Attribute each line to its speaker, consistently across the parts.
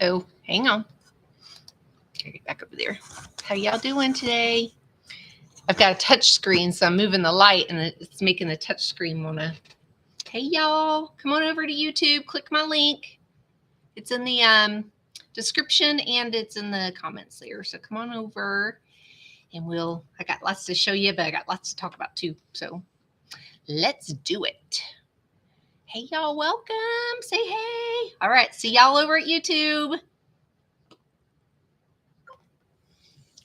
Speaker 1: Uh-oh, hang on. Get back over there. How y'all doing today? I've got a touch screen, so I'm moving the light and it's making the touch screen wanna. Hey y'all, come on over to YouTube, click my link. It's in the description and it's in the comments there. So come on over and I got lots to show you, but I got lots to talk about too. So let's do it. Hey y'all, welcome. Say hey. All right, see y'all over at YouTube.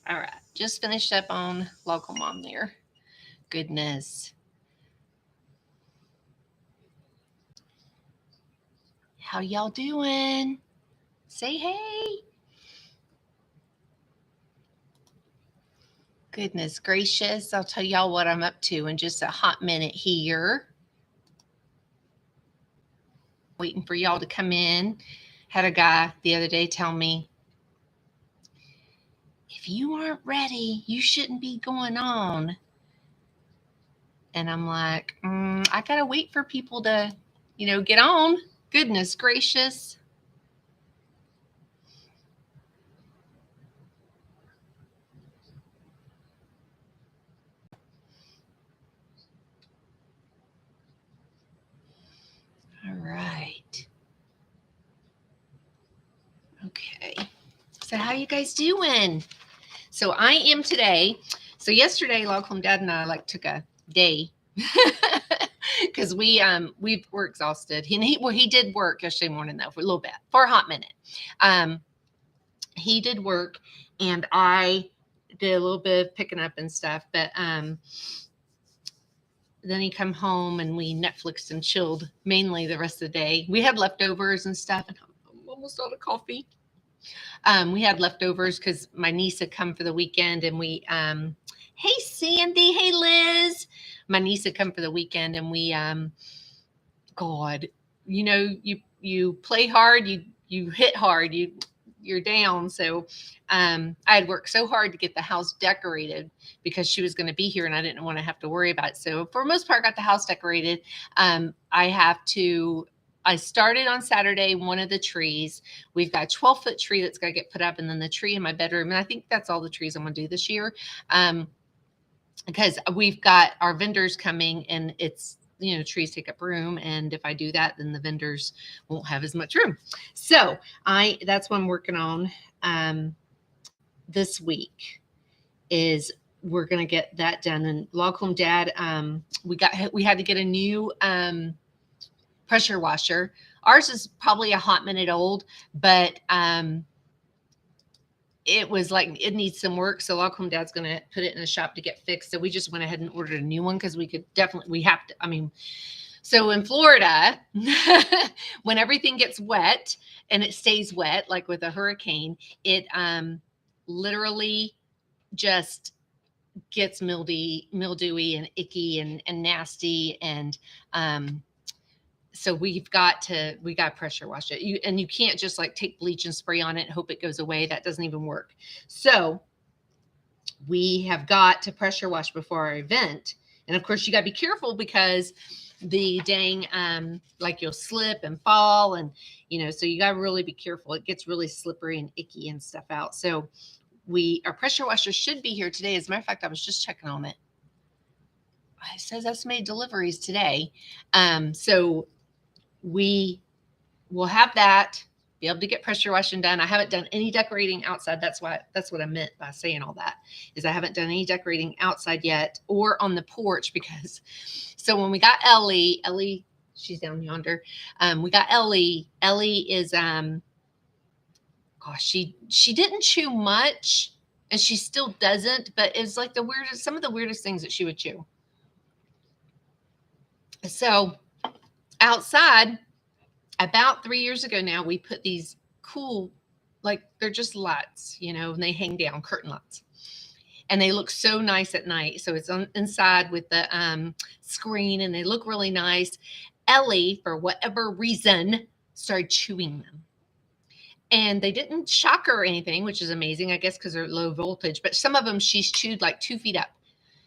Speaker 1: All right, just finished up on Local Mom there. Goodness. How y'all doing? Say hey. Goodness gracious. I'll tell y'all what I'm up to in just a hot minute here. Waiting for y'all to come in. Had a guy the other day tell me, if you aren't ready, you shouldn't be going on. And I'm like, I got to wait for people to, get on. Goodness gracious. All right. Okay. So how you guys doing? So I am today. So yesterday, Logholm Dad and I took a day because we were exhausted. He did work yesterday morning though for a little bit, for a hot minute. He did work and I did a little bit of picking up and stuff, but then he come home and we Netflixed and chilled mainly the rest of the day. We had leftovers and stuff, and I'm almost out of coffee. We had leftovers because my niece had come for the weekend, and we hey Sandy, hey Liz. My niece had come for the weekend, and we God, you play hard, you hit hard, you're down. So I had worked so hard to get the house decorated because she was going to be here and I didn't want to have to worry about it. So for the most part, I got the house decorated. I started on Saturday, one of the trees. We've got a 12-foot tree that's got to get put up, and then the tree in my bedroom. And I think that's all the trees I'm going to do this year. Because we've got our vendors coming and it's, trees take up room. And if I do that, then the vendors won't have as much room. So that's what I'm working on this week is we're going to get that done. And Logholm Dad, we had to get a new pressure washer. Ours is probably a hot minute old, but it was it needs some work. So Logholm Dad's going to put it in the shop to get fixed. So we just went ahead and ordered a new one because we have to, so in Florida, when everything gets wet and it stays wet, like with a hurricane, it literally just gets mildewy and icky and nasty. And so we got to pressure wash it. You can't just take bleach and spray on it and hope it goes away. That doesn't even work. So we have got to pressure wash before our event. And of course you got to be careful because the dang, you'll slip and fall and, so you got to really be careful. It gets really slippery and icky and stuff out. So our pressure washer should be here today. As a matter of fact, I was just checking on it. It says estimated deliveries today. So we will have that, be able to get pressure washing done. I haven't done any decorating outside. That's what I meant by saying all that, is I haven't done any decorating outside yet or on the porch because, so when we got Ellie, she's down yonder. We got Ellie is, gosh, she didn't chew much and she still doesn't, but it's some of the weirdest things that she would chew. So outside, about 3 years ago now, we put these cool, they're just lights, and they hang down, curtain lights. And they look so nice at night. So it's inside with the screen and they look really nice. Ellie, for whatever reason, started chewing them. And they didn't shock her or anything, which is amazing, I guess, because they're low voltage. But some of them she's chewed 2 feet up.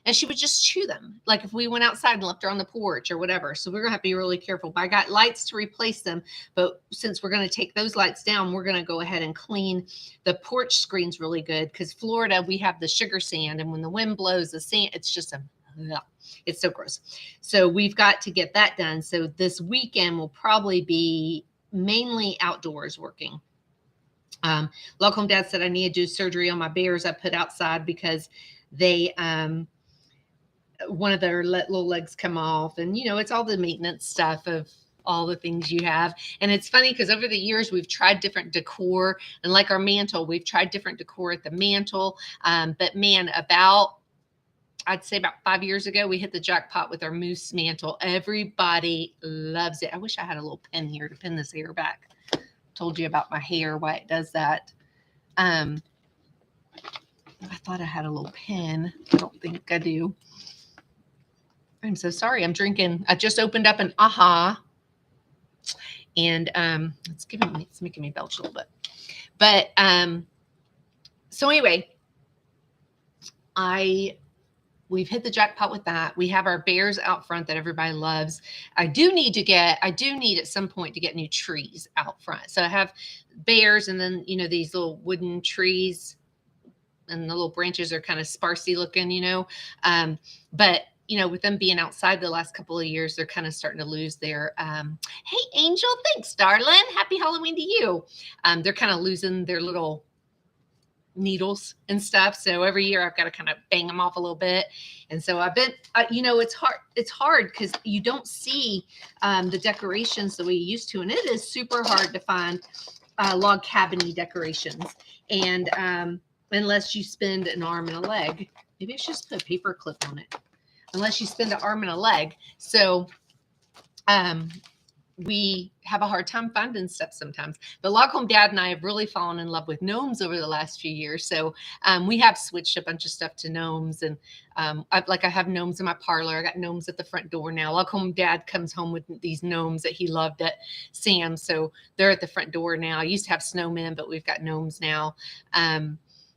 Speaker 1: and she would just chew them. Like if we went outside and left her on the porch or whatever. So we're going to have to be really careful. But I got lights to replace them. But since we're going to take those lights down, we're going to go ahead and clean the porch screens really good. Because Florida, we have the sugar sand. And when the wind blows, the sand, it's just it's so gross. So we've got to get that done. So this weekend will probably be mainly outdoors working. Locum Dad said I need to do surgery on my bears I put outside because they one of their little legs come off, and you know, it's all the maintenance stuff of all the things you have. And it's funny because over the years we've tried different decor, and like our mantle, we've tried different decor at the mantle. But man, I'd say about 5 years ago, we hit the jackpot with our moose mantle. Everybody loves it. I wish I had a little pin here to pin this hair back. Told you about my hair, why it does that. I thought I had a little pin. I don't think I do. I'm so sorry. I'm drinking. I just opened up an AHA, and it's making me belch a little bit. But so anyway, we've hit the jackpot with that. We have our bears out front that everybody loves. I do need at some point to get new trees out front. So I have bears, and then, you know, these little wooden trees, and the little branches are kind of sparsy looking, you know. But you know, with them being outside the last couple of years, they're kind of starting to lose their, hey, Angel, thanks, darling. Happy Halloween to you. They're kind of losing their little needles and stuff. So every year I've got to kind of bang them off a little bit. And so I've been, you know, it's hard because you don't see the decorations the way you used to. And it is super hard to find log cabin-y decorations. And unless you spend an arm and a leg, maybe I should just put a paper clip on it. Unless you spend an arm and a leg. So we have a hard time finding stuff sometimes. But Lockhome Dad and I have really fallen in love with gnomes over the last few years. So we have switched a bunch of stuff to gnomes. And I have gnomes in my parlor. I got gnomes at the front door now. Lockhome Dad comes home with these gnomes that he loved at Sam's. So they're at the front door now. I used to have snowmen, but we've got gnomes now.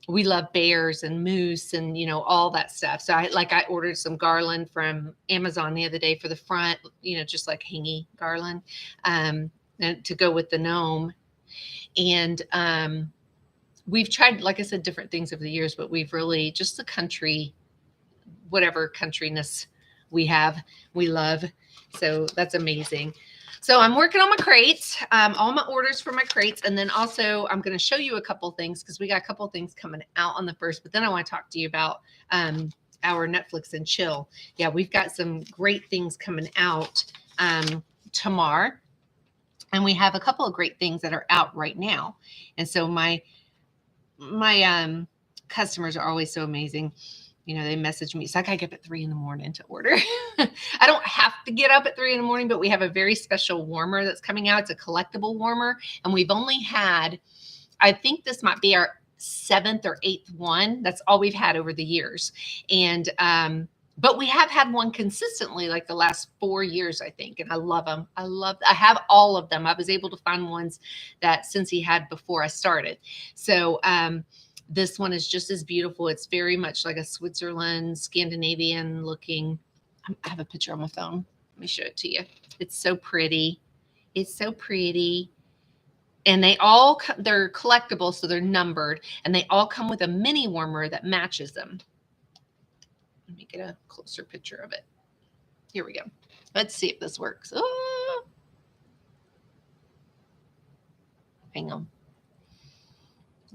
Speaker 1: We love bears and moose and, you know, all that stuff. So I ordered some garland from Amazon the other day for the front, you know, just like hangy garland, and to go with the gnome. And we've tried, like I said, different things over the years, but we've really just the country, whatever countryness we have, we love. So that's amazing. So I'm working on my crates, all my orders for my crates. And then also I'm going to show you a couple things because we got a couple things coming out on the 1st. But then I want to talk to you about our Netflix and chill. Yeah, we've got some great things coming out tomorrow. And we have a couple of great things that are out right now. And so my customers are always so amazing. You know, they message me. It's like I get up at 3 a.m. to order. I don't have to get up at 3 a.m, but we have a very special warmer that's coming out. It's a collectible warmer. And we've only had, I think this might be our 7th or 8th one. That's all we've had over the years. And, but we have had one consistently like the last 4 years, I think. And I love them. I have all of them. I was able to find ones that since he had before I started. So, this one is just as beautiful. It's very much like a Switzerland, Scandinavian looking. I have a picture on my phone. Let me show it to you. It's so pretty. It's so pretty. And they're collectible, so they're numbered. And they all come with a mini warmer that matches them. Let me get a closer picture of it. Here we go. Let's see if this works. Oh. Hang on.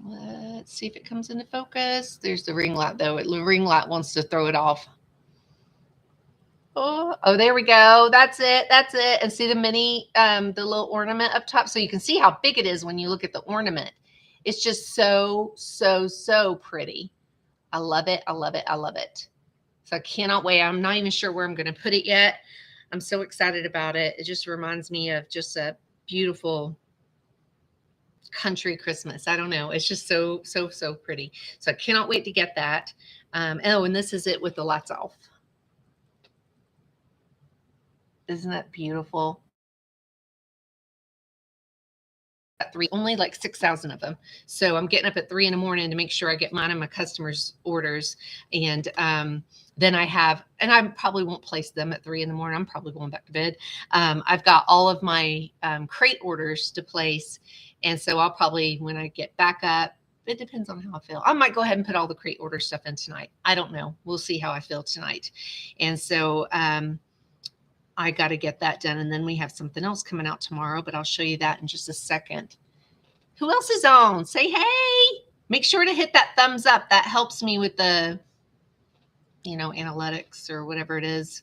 Speaker 1: Let's see if it comes into focus. There's the ring light, though. The ring light wants to throw it off. Oh, there we go. That's it. That's it. And see the mini, the little ornament up top. So you can see how big it is when you look at the ornament. It's just so, so, so pretty. I love it. I love it. I love it. So I cannot wait. I'm not even sure where I'm going to put it yet. I'm so excited about it. It just reminds me of just a beautiful country Christmas. I don't know. It's just so, so, so pretty. So I cannot wait to get that. Oh, and this is it with the lights off. Isn't that beautiful? got only like 6,000 of them. So I'm getting up at 3 in the morning to make sure I get mine and my customers' orders. And then and I probably won't place them at 3 in the morning. I'm probably going back to bed. I've got all of my crate orders to place. And so I'll probably, when I get back up, it depends on how I feel. I might go ahead and put all the crate order stuff in tonight. I don't know. We'll see how I feel tonight. And so I got to get that done. And then we have something else coming out tomorrow, but I'll show you that in just a second. Who else is on? Say hey. Make sure to hit that thumbs up. That helps me with the, analytics or whatever it is.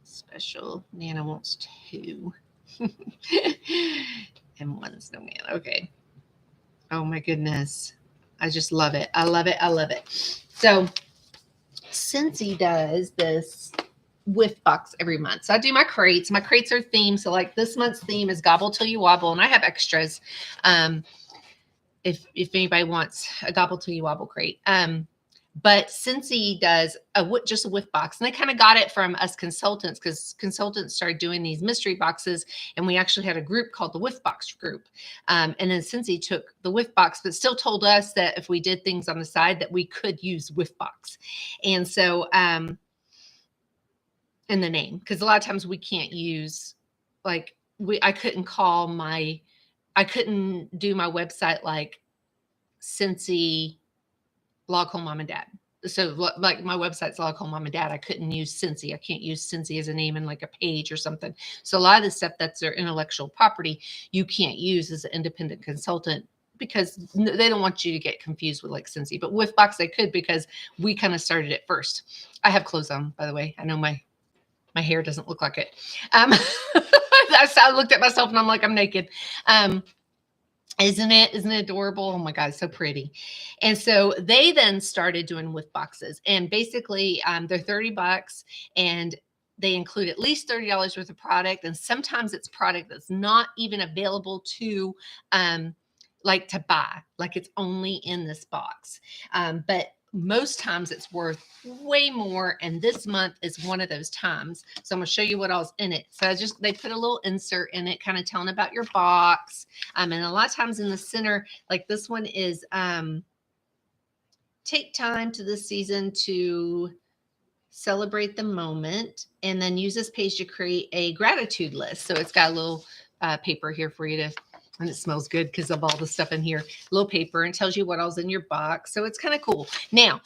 Speaker 1: Special. Nana wants 2. And 1's no man. Okay. Oh my goodness. I just love it. I love it. I love it. So Scentsy does this whiff box every month. So I do my crates. My crates are themed. So like this month's theme is Gobble Till You Wobble. And I have extras. If anybody wants a Gobble Till You Wobble crate. But Scentsy does just a whiff box. And they kind of got it from us consultants, because consultants started doing these mystery boxes. And we actually had a group called the Whiff Box Group. And then Scentsy took the whiff box, but still told us that if we did things on the side that we could use whiff box. And so in the name, because a lot of times we can't use, like I couldn't do my website like Scentsy Log Home Mom and Dad. So like my website's Log Home Mom and Dad. I couldn't use Scentsy. I can't use Scentsy as a name in like a page or something. So a lot of the stuff that's their intellectual property, you can't use as an independent consultant, because they don't want you to get confused with like Scentsy. But with Box, they could, because we kind of started it first. I have clothes on, by the way. I know my hair doesn't look like it. I looked at myself and I'm like, I'm naked. Isn't it adorable? Oh my God, so pretty. And so they then started doing whiff boxes, and basically they're $30, and they include at least $30 worth of product. And sometimes it's product that's not even available to like to buy, like it's only in this box. But most times it's worth way more. And this month is one of those times. So I'm going to show you what all's in it. So they put a little insert in it, kind of telling about your box. And a lot of times in the center, like this one is, take time to this season to celebrate the moment, and then use this page to create a gratitude list. So it's got a little paper here for you to, and it smells good because of all the stuff in here. Little paper, and tells you what all's in your box. So it's kind of cool. Now,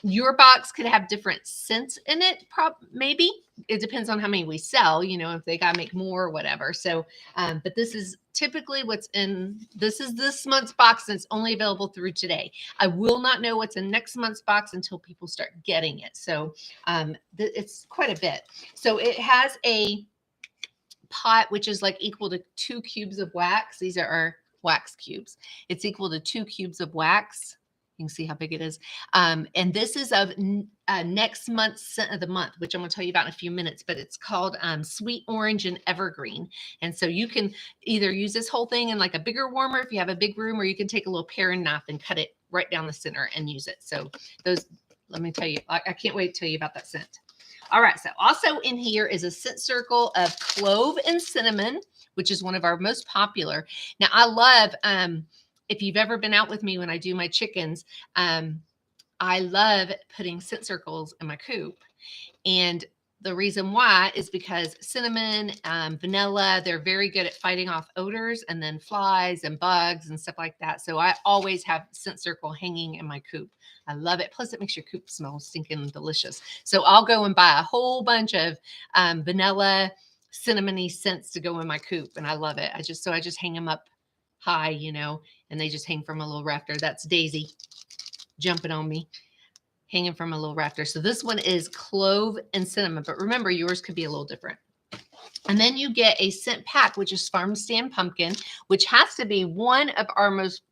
Speaker 1: your box could have different scents in it. Maybe it depends on how many we sell, if they got to make more or whatever. So, but this is typically what's in, this is this month's box, and it's only available through today. I will not know what's in next month's box until people start getting it. So it's quite a bit. So it has a pot, which is like equal to 2 cubes of wax. These are our wax cubes. It's equal to 2 cubes of wax. You can see how big it is. And this is of next month's scent of the month, which I'm going to tell you about in a few minutes, but it's called Sweet Orange and Evergreen. And so you can either use this whole thing in like a bigger warmer if you have a big room, or you can take a little paring knife and cut it right down the center and use it. So let me tell you, I can't wait to tell you about that scent. All right, so also in here is a scent circle of clove and cinnamon, which is one of our most popular. Now, I love, if you've ever been out with me when I do my chickens, I love putting scent circles in my coop. And the reason why is because cinnamon, vanilla, they're very good at fighting off odors and then flies and bugs and stuff like that. So I always have scent circle hanging in my coop. I love it. Plus, it makes your coop smell stinking delicious. So I'll go and buy a whole bunch of vanilla, cinnamony scents to go in my coop, and I love it. I just hang them up high, and they just hang from a little rafter. That's Daisy jumping on me, hanging from a little rafter. So this one is clove and cinnamon, but remember, yours could be a little different. And then you get a scent pack, which is farm stand pumpkin, which has to be one of our most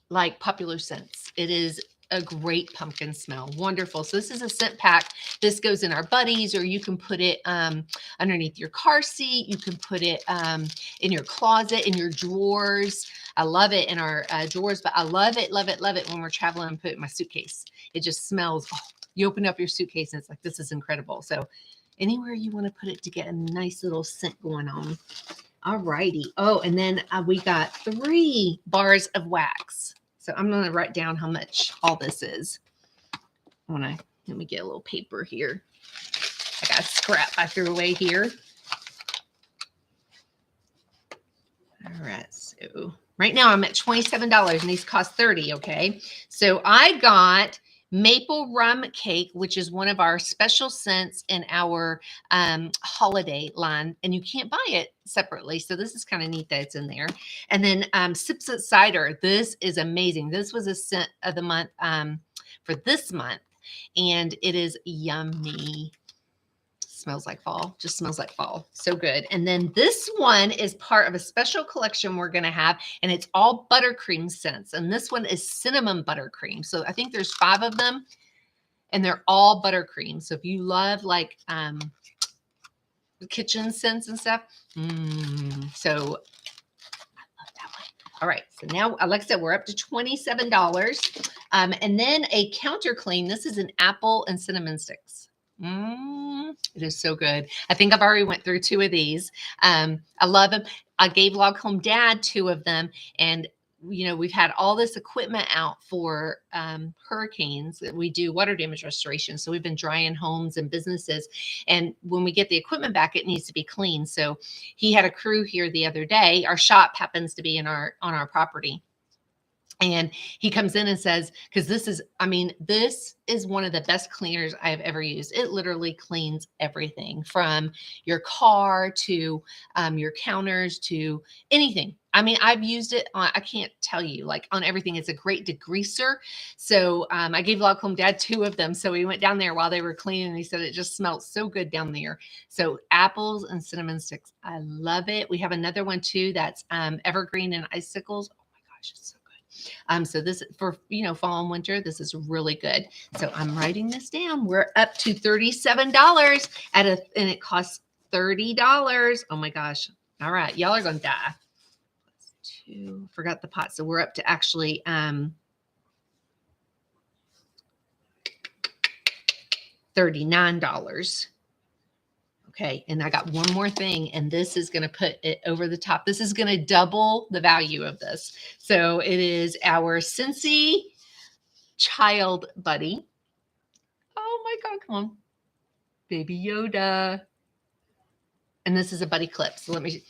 Speaker 1: like popular scents. It is a great pumpkin smell. Wonderful. So this is a scent pack. This goes in our buddies, or you can put it underneath your car seat. You can put it in your closet, in your drawers. I love it in our drawers, but I love it when we're traveling and put it in my suitcase. It just smells You open up your suitcase and it's like, this is incredible. So anywhere you want to put it to get a nice little scent going on. All righty. Oh, and then we got 3 bars of wax. So I'm going to write down how much all this is. Let me get a little paper here. I got a scrap I threw away here. All right. So right now I'm at $27 and these cost $30. Okay. So I got maple rum cake, which is one of our special scents in our holiday line, and you can't buy it separately. So this is kind of neat that it's in there. And then Sips It cider. This is amazing. This was a scent of the month for this month, and it is yummy. Smells like fall. Just smells like fall. So good. And then this one is part of a special collection we're going to have, and it's all buttercream scents. And this one is cinnamon buttercream. So I think there's 5 of them, and they're all buttercream. So if you love like kitchen scents and stuff, so I love that one. All right. So now, like I said, we're up to $27. And then a counter clean. This is an apple and cinnamon sticks. It is so good. I think I've already went through 2 of these. I love them. I gave Log Home Dad 2 of them, and we've had all this equipment out for hurricanes. We do water damage restoration, so we've been drying homes and businesses. And when we get the equipment back, it needs to be clean. So he had a crew here the other day. Our shop happens to be on our property. And he comes in and says, because this is one of the best cleaners I have ever used. It literally cleans everything from your car to your counters to anything. I've used it on, I can't tell you, like on everything. It's a great degreaser. So I gave Log Home Dad 2 of them. So we went down there while they were cleaning, and he said it just smelled so good down there. So apples and cinnamon sticks. I love it. We have another one too that's evergreen and icicles. Oh my gosh, it's so good. So this for fall and winter, this is really good. So I'm writing this down. We're up to $37 and it costs $30. Oh my gosh. All right. Y'all are going to die. Forgot the pot. So we're up to actually $39. Okay. And I got one more thing, and this is going to put it over the top. This is going to double the value of this. So it is our Scentsy Child Buddy. Oh my God. Come on. Baby Yoda. And this is a buddy clip. So it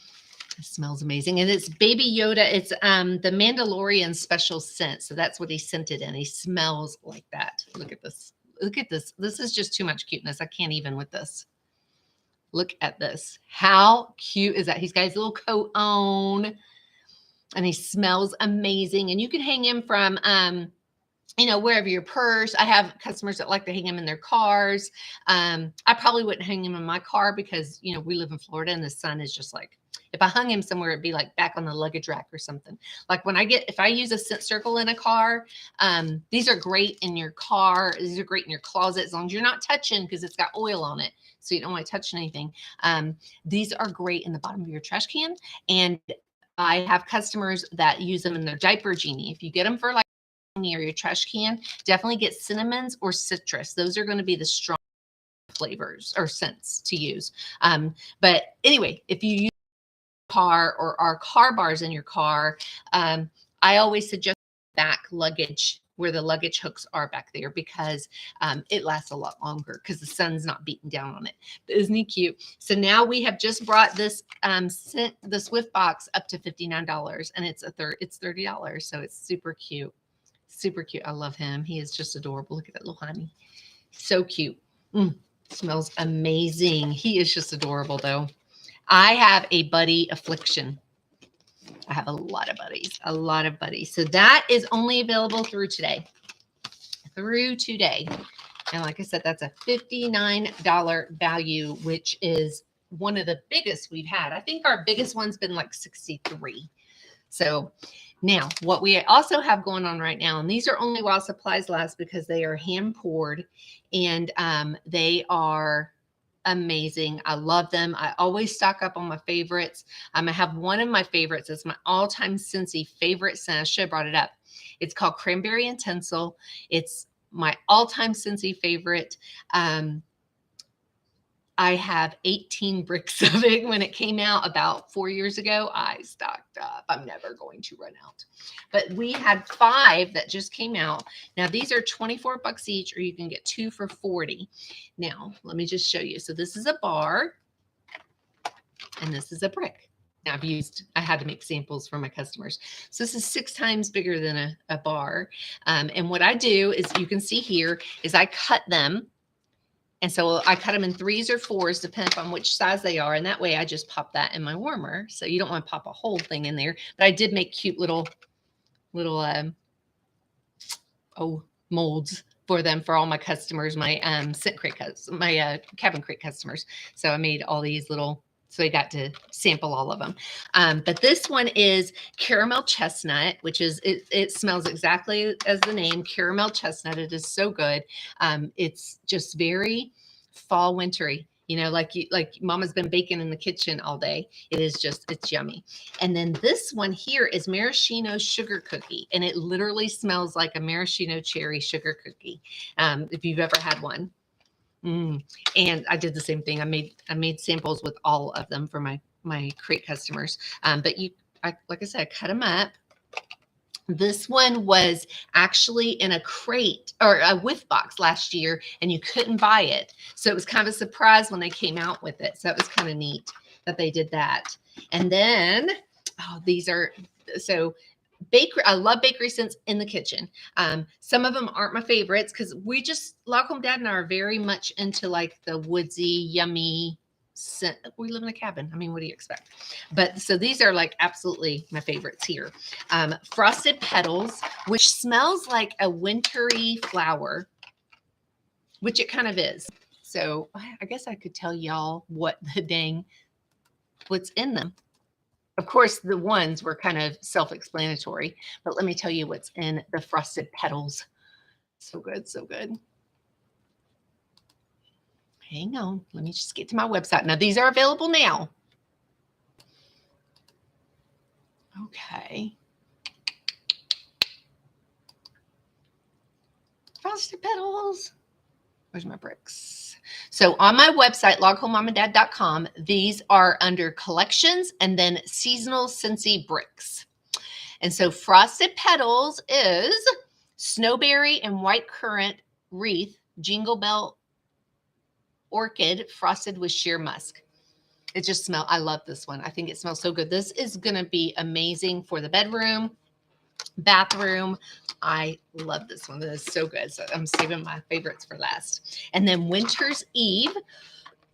Speaker 1: smells amazing. And it's Baby Yoda. It's the Mandalorian special scent. So that's what he scented in. He smells like that. Look at this. Look at this. This is just too much cuteness. I can't even with this. Look at this. How cute is that? He's got his little coat on, and he smells amazing. And you can hang him from, wherever your purse. I have customers that like to hang him in their cars. I probably wouldn't hang him in my car because, we live in Florida and the sun is just like, if I hung him somewhere, it'd be like back on the luggage rack or something. Like if I use a scent circle in a car, these are great in your car. These are great in your closet as long as you're not touching, because it's got oil on it. So you don't want to touch anything. These are great in the bottom of your trash can. And I have customers that use them in their diaper genie. If you get them for like or your trash can, definitely get cinnamons or citrus. Those are going to be the strong flavors or scents to use. But anyway, if you use car or our car bars in your car, I always suggest back luggage where the luggage hooks are back there, because it lasts a lot longer because the sun's not beating down on it. Isn't he cute? So now we have just brought this the Swift box up to $59, and it's $30. So it's super cute. Super cute. I love him. He is just adorable. Look at that little honey. So cute. Smells amazing. He is just adorable though. I have a buddy affliction. I have a lot of buddies. So that is only available through today. And like I said, that's a $59 value, which is one of the biggest we've had. I think our biggest one's been like $63. So now what we also have going on right now, and these are only while supplies last because they are hand poured, and they are amazing. I love them. I always stock up on my favorites. I have one of my favorites. It's my all-time Scentsy favorite scent. I should have brought it up. It's called Cranberry and Tinsel. It's my all-time Scentsy favorite. I have 18 bricks of it. When it came out about 4 years ago, I stocked up. I'm never going to run out. But we had 5 that just came out. Now, these are 24 bucks each, or you can get 2 for 40. Now, let me just show you. So this is a bar, and this is a brick. Now, I had to make samples for my customers. So this is 6 times bigger than a bar. And what I do is, you can see here, is I cut them. And so I cut them in 3s or 4s, depending on which size they are. And that way I just pop that in my warmer. So you don't want to pop a whole thing in there. But I did make cute little molds for them, for all my customers, my scent crate my cabin crate customers. So I made all these little, so I got to sample all of them. But this one is caramel chestnut, which is, it smells exactly as the name, caramel chestnut. It is so good. It's just very fall wintry, you know, like mama's been baking in the kitchen all day. It's yummy. And then this one here is maraschino sugar cookie, and it literally smells like a maraschino cherry sugar cookie. If you've ever had one. And I did the same thing. I made samples with all of them for my crate customers. But like I said, I cut them up. This one was actually in a crate or a whiff box last year, and you couldn't buy it. So it was kind of a surprise when they came out with it. So it was kind of neat that they did that. And then, these are, so bakery. I love bakery scents in the kitchen. Some of them aren't my favorites because Lockham Dad and I are very much into like the woodsy, yummy scent. We live in a cabin. I mean, what do you expect? But so these are like absolutely my favorites here. Frosted Petals, which smells like a wintry flower, which it kind of is. So I guess I could tell y'all what's in them. Of course, the ones were kind of self-explanatory, but let me tell you what's in the Frosted Petals. So good, so good. Hang on, let me just get to my website. Now, these are available now. Okay. Frosted Petals. Where's my bricks? So on my website, loghomemomanddad.com, these are under collections and then seasonal Scentsy bricks. And so Frosted Petals is snowberry and white currant wreath, jingle bell orchid frosted with sheer musk. It just smells, I love this one. I think it smells so good. This is going to be amazing for the bedroom, bathroom. I love this one. This is so good. So I'm saving my favorites for last. And then Winter's Eve,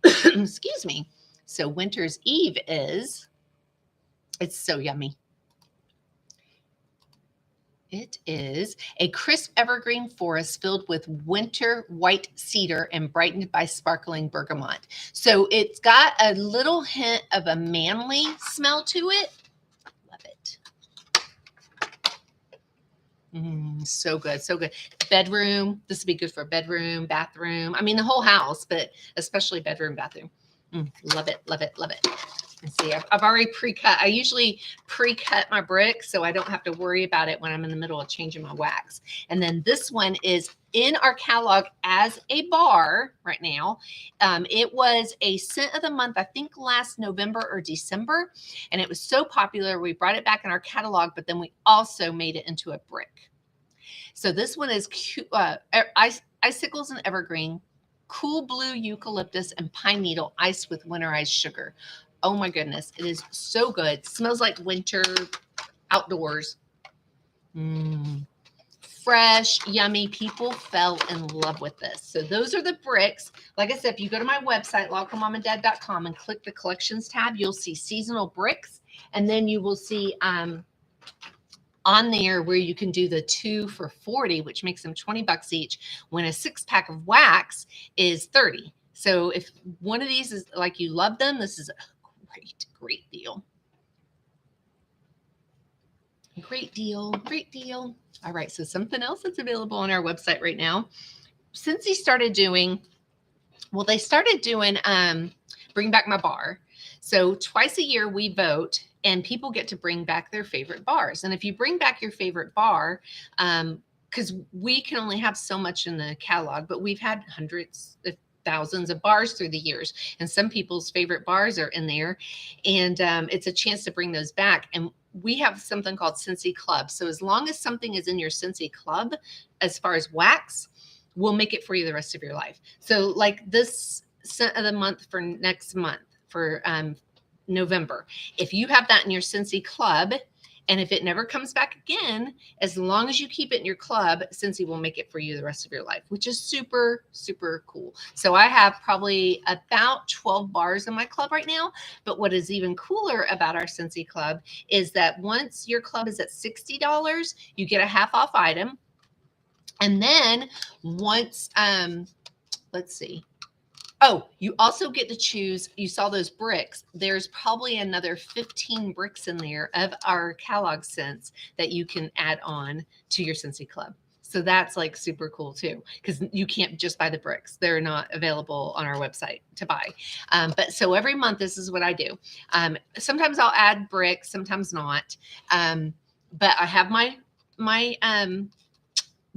Speaker 1: excuse me. So Winter's Eve it's so yummy. It is a crisp evergreen forest filled with winter white cedar and brightened by sparkling bergamot. So it's got a little hint of a manly smell to it. Love it. So good, so good. Bedroom. This would be good for bedroom, bathroom. I mean, the whole house, but especially bedroom, bathroom. Love it, love it, love it. Let's see, I've already pre-cut. I usually pre-cut my bricks so I don't have to worry about it when I'm in the middle of changing my wax. And then this one is in our catalog as a bar right now. It was a scent of the month, I think last November or December. And it was so popular, we brought it back in our catalog, but then we also made it into a brick. So this one is icicles and evergreen, cool blue eucalyptus, and pine needle iced with winterized sugar. Oh my goodness, it is so good. Smells like winter outdoors. Fresh, yummy. People fell in love with this. So those are the bricks. Like I said, if you go to my website, loghomemomanddad.com, and click the collections tab, you'll see seasonal bricks. And then you will see on there where you can do the 2 for $40, which makes them 20 bucks each, when a 6-pack of wax is $30. So if one of these is like you love them, this is a great deal. Great deal, great deal. All right, so something else that's available on our website right now. Since they started doing, Bring Back My Bar. So twice a year we vote, and people get to bring back their favorite bars. And if you bring back your favorite bar, because we can only have so much in the catalog, but we've had hundreds of thousands of bars through the years, and some people's favorite bars are in there, and it's a chance to bring those back. And we have something called Scentsy Club. So as long as something is in your Scentsy Club, as far as wax, we'll make it for you the rest of your life. So like this scent of the month for next month, for November, if you have that in your Scentsy Club, and if it never comes back again, as long as you keep it in your club, Scentsy will make it for you the rest of your life, which is super, super cool. So I have probably about 12 bars in my club right now. But what is even cooler about our Scentsy Club is that once your club is at $60, you get a half off item. And then once, let's see. Oh, you also get to choose, you saw those bricks. There's probably another 15 bricks in there of our catalog scents that you can add on to your Scentsy Club. So that's like super cool too, because you can't just buy the bricks. They're not available on our website to buy. But so every month, this is what I do. Sometimes I'll add bricks, sometimes not. But I have my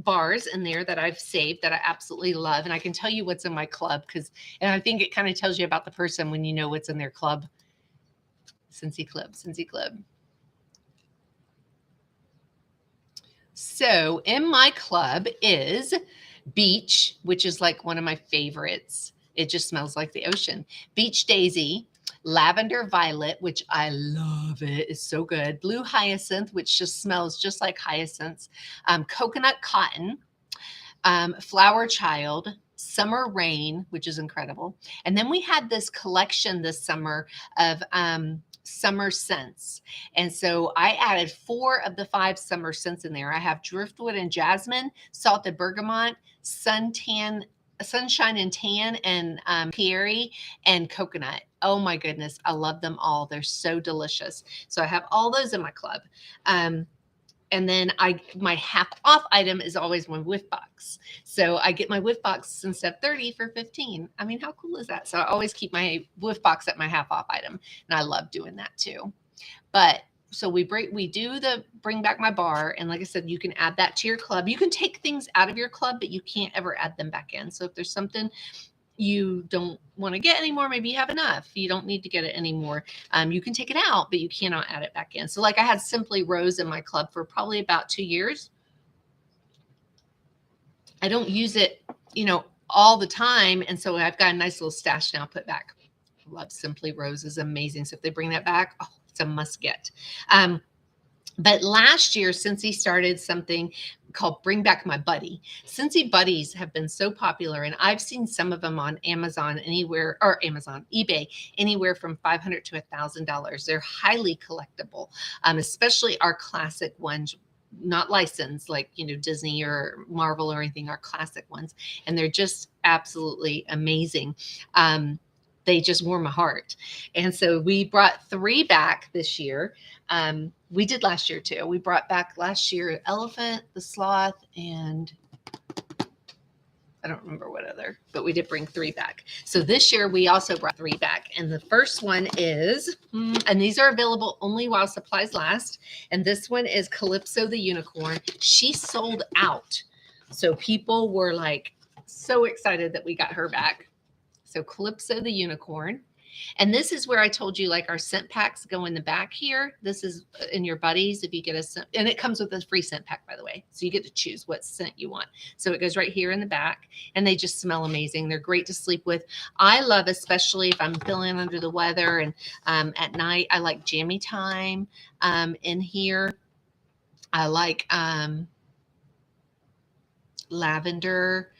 Speaker 1: bars in there that I've saved that I absolutely love. And I can tell you what's in my club, and I think it kind of tells you about the person when you know what's in their club. Scentsy Club, Scentsy Club. So in my club is Beach, which is like one of my favorites. It just smells like the ocean. Beach Daisy, Lavender Violet, which I love it. It's so good. Blue Hyacinth, which just smells just like hyacinths. Coconut Cotton, Flower Child, Summer Rain, which is incredible. And then we had this collection this summer of summer scents. And so I added 4 of the 5 summer scents in there. I have Driftwood and Jasmine, Salted Bergamot, Sunshine and Tan, and Pierre and Coconut. Oh my goodness, I love them all. They're so delicious. So I have all those in my club. And then my half off item is always my whiff box. So I get my whiff box instead of 30 for 15. I mean, how cool is that? So I always keep my whiff box at my half off item. And I love doing that too. But so we do the bring back my bar. And like I said, you can add that to your club. You can take things out of your club, but you can't ever add them back in. So if there's something you don't want to get anymore, maybe you have enough, you don't need to get it anymore, you can take it out, but you cannot add it back in. So like I had Simply Rose in my club for probably about 2 years. I don't use it, all the time. And so I've got a nice little stash now put back. Love Simply Rose, is amazing. So if they bring that back, oh, it's a must get. But last year, Scentsy started something called Bring Back My Buddy. Scentsy Buddies have been so popular, and I've seen some of them on eBay, anywhere from $500 to $1,000. They're highly collectible, especially our classic ones, not licensed like, Disney or Marvel or anything, our classic ones. And they're just absolutely amazing. They just warm my heart. And so we brought 3 back this year. We did last year too. We brought back last year Elephant, the Sloth, and I don't remember what other, but we did bring 3 back. So this year we also brought 3 back. And the first one is, and these are available only while supplies last. And this one is Calypso the Unicorn. She sold out. So people were like so excited that we got her back. So Calypso the Unicorn. And this is where I told you, like, our scent packs go in the back here. This is in your buddies if you get a scent. And it comes with a free scent pack, by the way. So you get to choose what scent you want. So it goes right here in the back. And they just smell amazing. They're great to sleep with. I love, especially if I'm feeling under the weather. And at night, I like Jammy Time in here. I like lavender.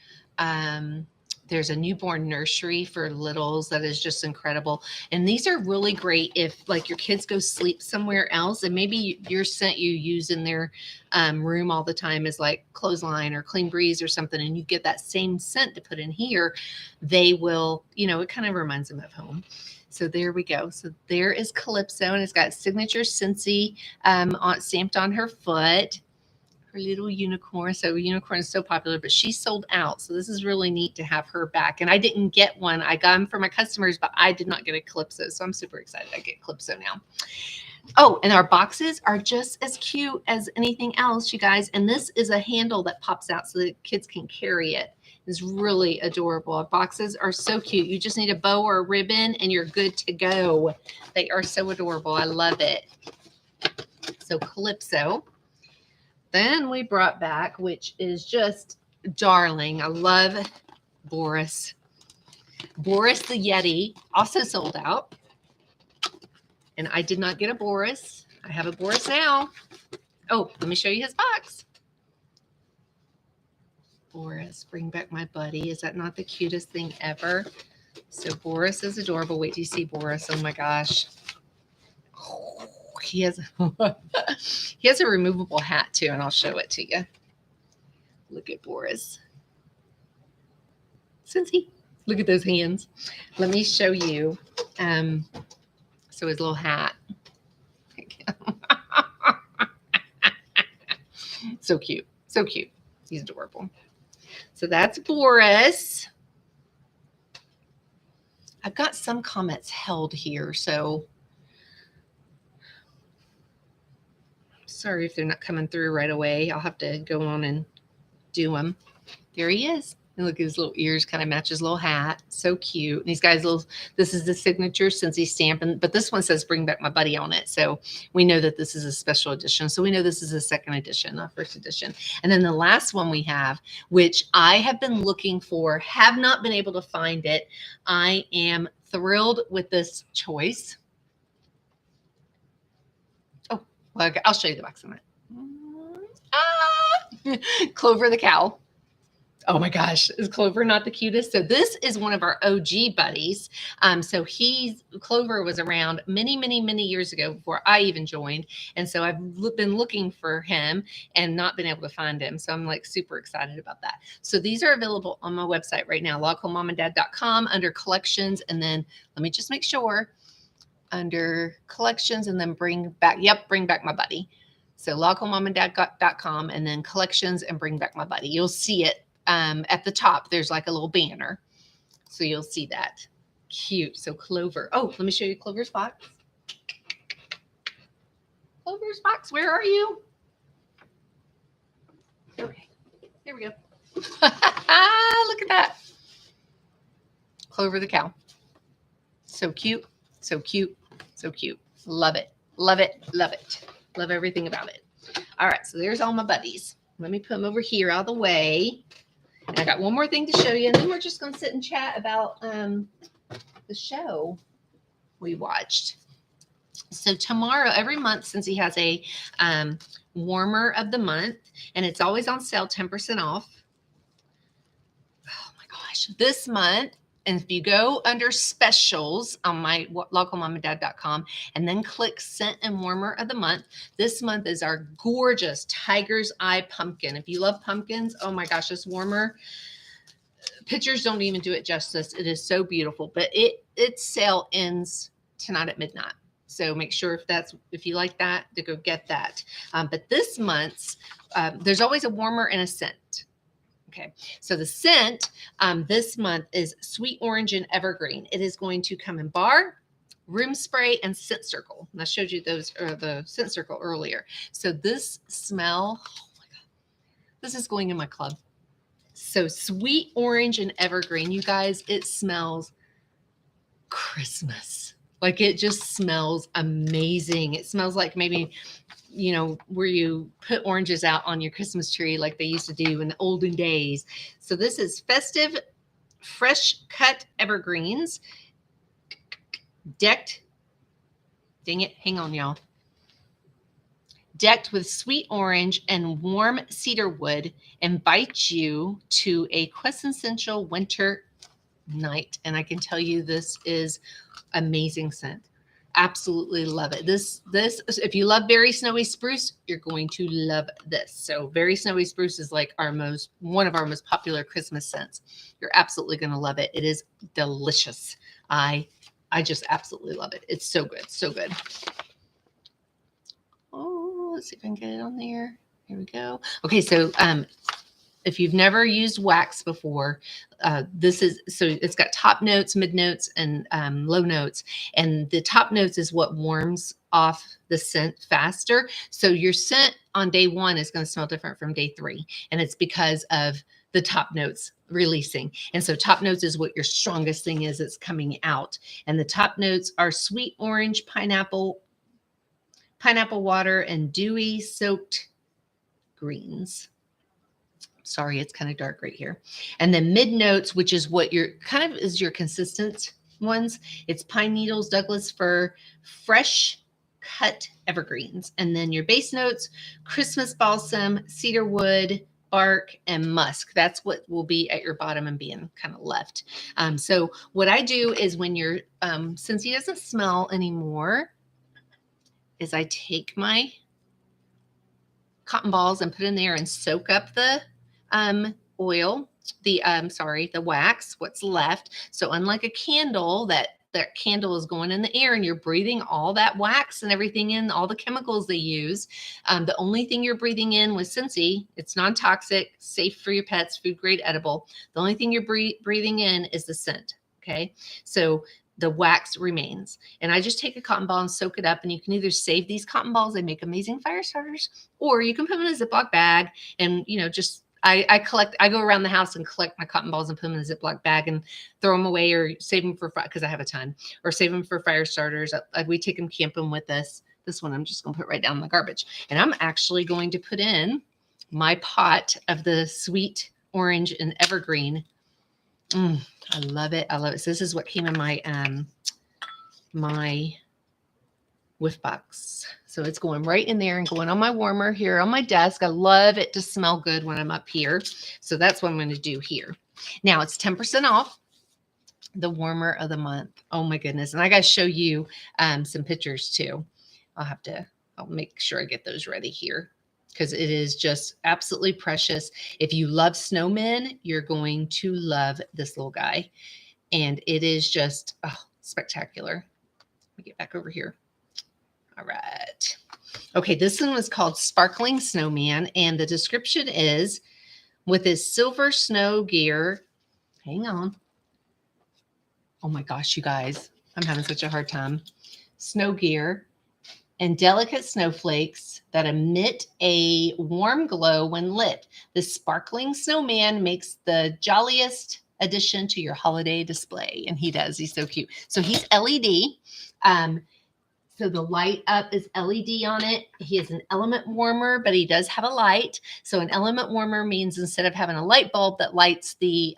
Speaker 1: There's a newborn nursery for littles that is just incredible. And these are really great if, like, your kids go sleep somewhere else, and maybe your scent you use in their room all the time is like Clothesline or Clean Breeze or something, and you get that same scent to put in here, they will, it kind of reminds them of home. So there we go. So there is Calypso, and it's got signature Scentsy stamped on her foot. Her little unicorn. So unicorn is so popular, but she sold out. So this is really neat to have her back. And I didn't get one. I got them for my customers, but I did not get a Calypso. So I'm super excited I get Calypso now. Oh, and our boxes are just as cute as anything else, you guys. And this is a handle that pops out so that kids can carry it. It's really adorable. Our boxes are so cute. You just need a bow or a ribbon and you're good to go. They are so adorable. I love it. So Calypso. Then we brought back, which is just darling. I love Boris. Boris the Yeti also sold out. And I did not get a Boris. I have a Boris now. Oh, let me show you his box. Boris, bring back my buddy. Is that not the cutest thing ever? So Boris is adorable. Wait till you see Boris. Oh my gosh. Oh, he has a removable hat too, and I'll show it to you. Look at Boris. Cincy, look at those hands. Let me show you. So his little hat. So cute. So cute. He's adorable. So that's Boris. I've got some comments held here, so sorry if they're not coming through right away. I'll have to go on and do them. There he is. And look at his little ears, kind of match his little hat. So cute. And these guys, this is the signature Cincy stamp, but this one says "Bring Back My Buddy" on it. So we know that this is a special edition. So we know this is a second edition, not first edition. And then the last one we have, which I have been looking for, have not been able to find it. I am thrilled with this choice. Oh, well, I'll show you the box in a minute. Clover the cow. Oh my gosh, is Clover not the cutest? So this is one of our OG buddies. So Clover was around many, many, many years ago before I even joined. And so I've been looking for him and not been able to find him. So I'm like super excited about that. So these are available on my website right now, loghomemomanddad.com under collections. And then let me just make sure under collections and then bring back my buddy. So loghomemomanddad.com and then collections and bring back my buddy. You'll see it. At the top, there's like a little banner. So you'll see that. Cute. So Clover. Oh, let me show you Clover's box. Clover's box, where are you? Okay, here we go. Look at that. Clover the cow. So cute, so cute, so cute. Love it, love it, love it. Love everything about it. All right, so there's all my buddies. Let me put them over here out of the way. And I got one more thing to show you, and then we're just going to sit and chat about the show we watched. So tomorrow, every month, since he has a warmer of the month, and it's always on sale, 10% off. Oh my gosh. This month, and if you go under specials on my loghomemomanddad.com and then click scent and warmer of the month, this month is our gorgeous Tiger's Eye pumpkin. If you love pumpkins, oh my gosh, this warmer, pictures don't even do it justice. It is so beautiful, but its sale ends tonight at midnight. So make sure if you like that, to go get that. But this month's, there's always a warmer and a scent. Okay, so the scent this month is Sweet Orange and Evergreen. It is going to come in bar, room spray, and scent circle. And I showed you the scent circle earlier. So this smell, oh my God, this is going in my club. So Sweet Orange and Evergreen, you guys, it smells Christmas. Like it just smells amazing. It smells like maybe, you know, where you put oranges out on your Christmas tree like they used to do in the olden days. So this is festive, fresh cut evergreens, decked, dang it, hang on y'all, decked with sweet orange and warm cedar wood, invites you to a quintessential winter night. And I can tell you this is amazing scent. Absolutely love it. This, if you love Very Snowy Spruce, you're going to love this. So Very Snowy Spruce is like one of our most popular Christmas scents. You're absolutely going to love it. It is delicious. I just absolutely love it. It's so good. So good. Oh, let's see if I can get it on there. Here we go. Okay. So, If you've never used wax before, this is, so it's got top notes, mid notes, and low notes. And the top notes is what warms off the scent faster. So your scent on day 1 is going to smell different from day 3. And it's because of the top notes releasing. And so top notes is what your strongest thing is that's coming out. And the top notes are sweet orange, pineapple water, and dewy soaked greens. Sorry, it's kind of dark right here. And then mid notes, which is what your kind of is your consistent ones. It's pine needles, Douglas fir, fresh cut evergreens. And then your base notes, Christmas balsam, cedar wood, bark, and musk. That's what will be at your bottom and being kind of left. So what I do is when you're, since he doesn't smell anymore, is I take my cotton balls and put in there and soak up the oil, the wax, what's left. So unlike a candle, that candle is going in the air and you're breathing all that wax and everything in, all the chemicals they use. The only thing you're breathing in with Scentsy, it's non-toxic, safe for your pets, food grade, edible. The only thing you're breathing in is the scent. Okay. So the wax remains. And I just take a cotton ball and soak it up. And you can either save these cotton balls, they make amazing fire starters, or you can put them in a Ziploc bag and, just I go around the house and collect my cotton balls and put them in a Ziploc bag and throw them away or save them for, because I have a ton, or save them for fire starters. We take them camping with us. This one I'm just going to put right down in the garbage. And I'm actually going to put in my pot of the sweet orange and evergreen. I love it. I love it. So this is what came in my, my whiff box. So it's going right in there and going on my warmer here on my desk. I love it to smell good when I'm up here. So that's what I'm going to do here. Now it's 10% off the warmer of the month. Oh my goodness. And I got to show you some pictures too. I'll make sure I get those ready here because it is just absolutely precious. If you love snowmen, you're going to love this little guy. And it is just spectacular. Let me get back over here. All right. Okay, this one was called Sparkling Snowman, and the description is, with his silver snow gear, hang on. Oh my gosh, you guys, I'm having such a hard time. Snow gear and delicate snowflakes that emit a warm glow when lit. The sparkling snowman makes the jolliest addition to your holiday display. And he does. He's so cute. So he's LED. So the light up is LED on it. He is an element warmer, but he does have a light. So an element warmer means instead of having a light bulb that lights the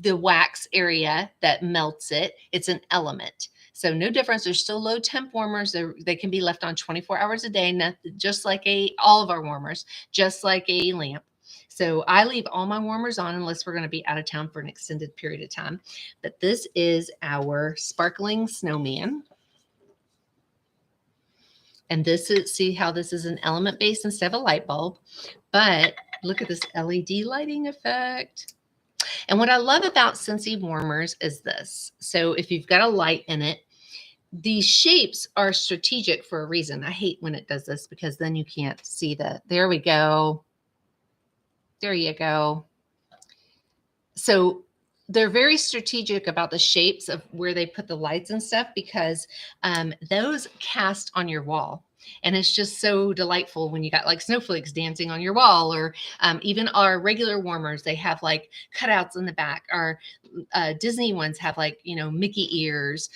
Speaker 1: wax area that melts it, it's an element. So no difference. There's still low temp warmers. They can be left on 24 hours a day, just like all of our warmers, just like a lamp. So I leave all my warmers on unless we're going to be out of town for an extended period of time. But this is our sparkling snowman. And this is, see how this is an element base instead of a light bulb. But look at this LED lighting effect. And what I love about Scentsy warmers is this. So if you've got a light in it, these shapes are strategic for a reason. I hate when it does this because then you can't see there we go. There you go. So they're very strategic about the shapes of where they put the lights and stuff because those cast on your wall. And it's just so delightful when you got like snowflakes dancing on your wall, or even our regular warmers, they have like cutouts in the back. Our Disney ones have like, Mickey ears.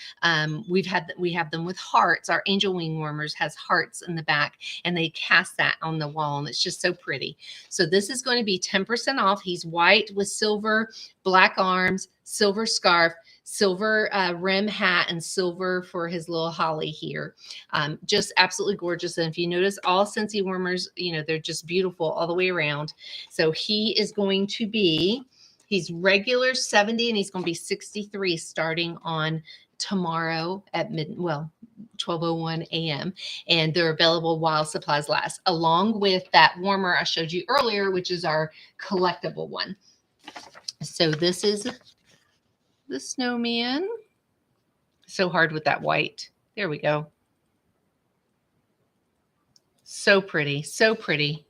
Speaker 1: We have them with hearts. Our angel wing warmers has hearts in the back, and they cast that on the wall, and it's just so pretty. So this is going to be 10% off. He's white with silver, black arms, silver scarf, silver rim hat, and silver for his little holly here. Just absolutely gorgeous. And if you notice, all Scentsy warmers, they're just beautiful all the way around. So he is going to be, he's regular 70 and he's going to be 63 starting on tomorrow at 12:01 a.m. And they're available while supplies last, along with that warmer I showed you earlier, which is our collectible one. So this is the snowman. So hard with that white. There we go. So pretty. So pretty.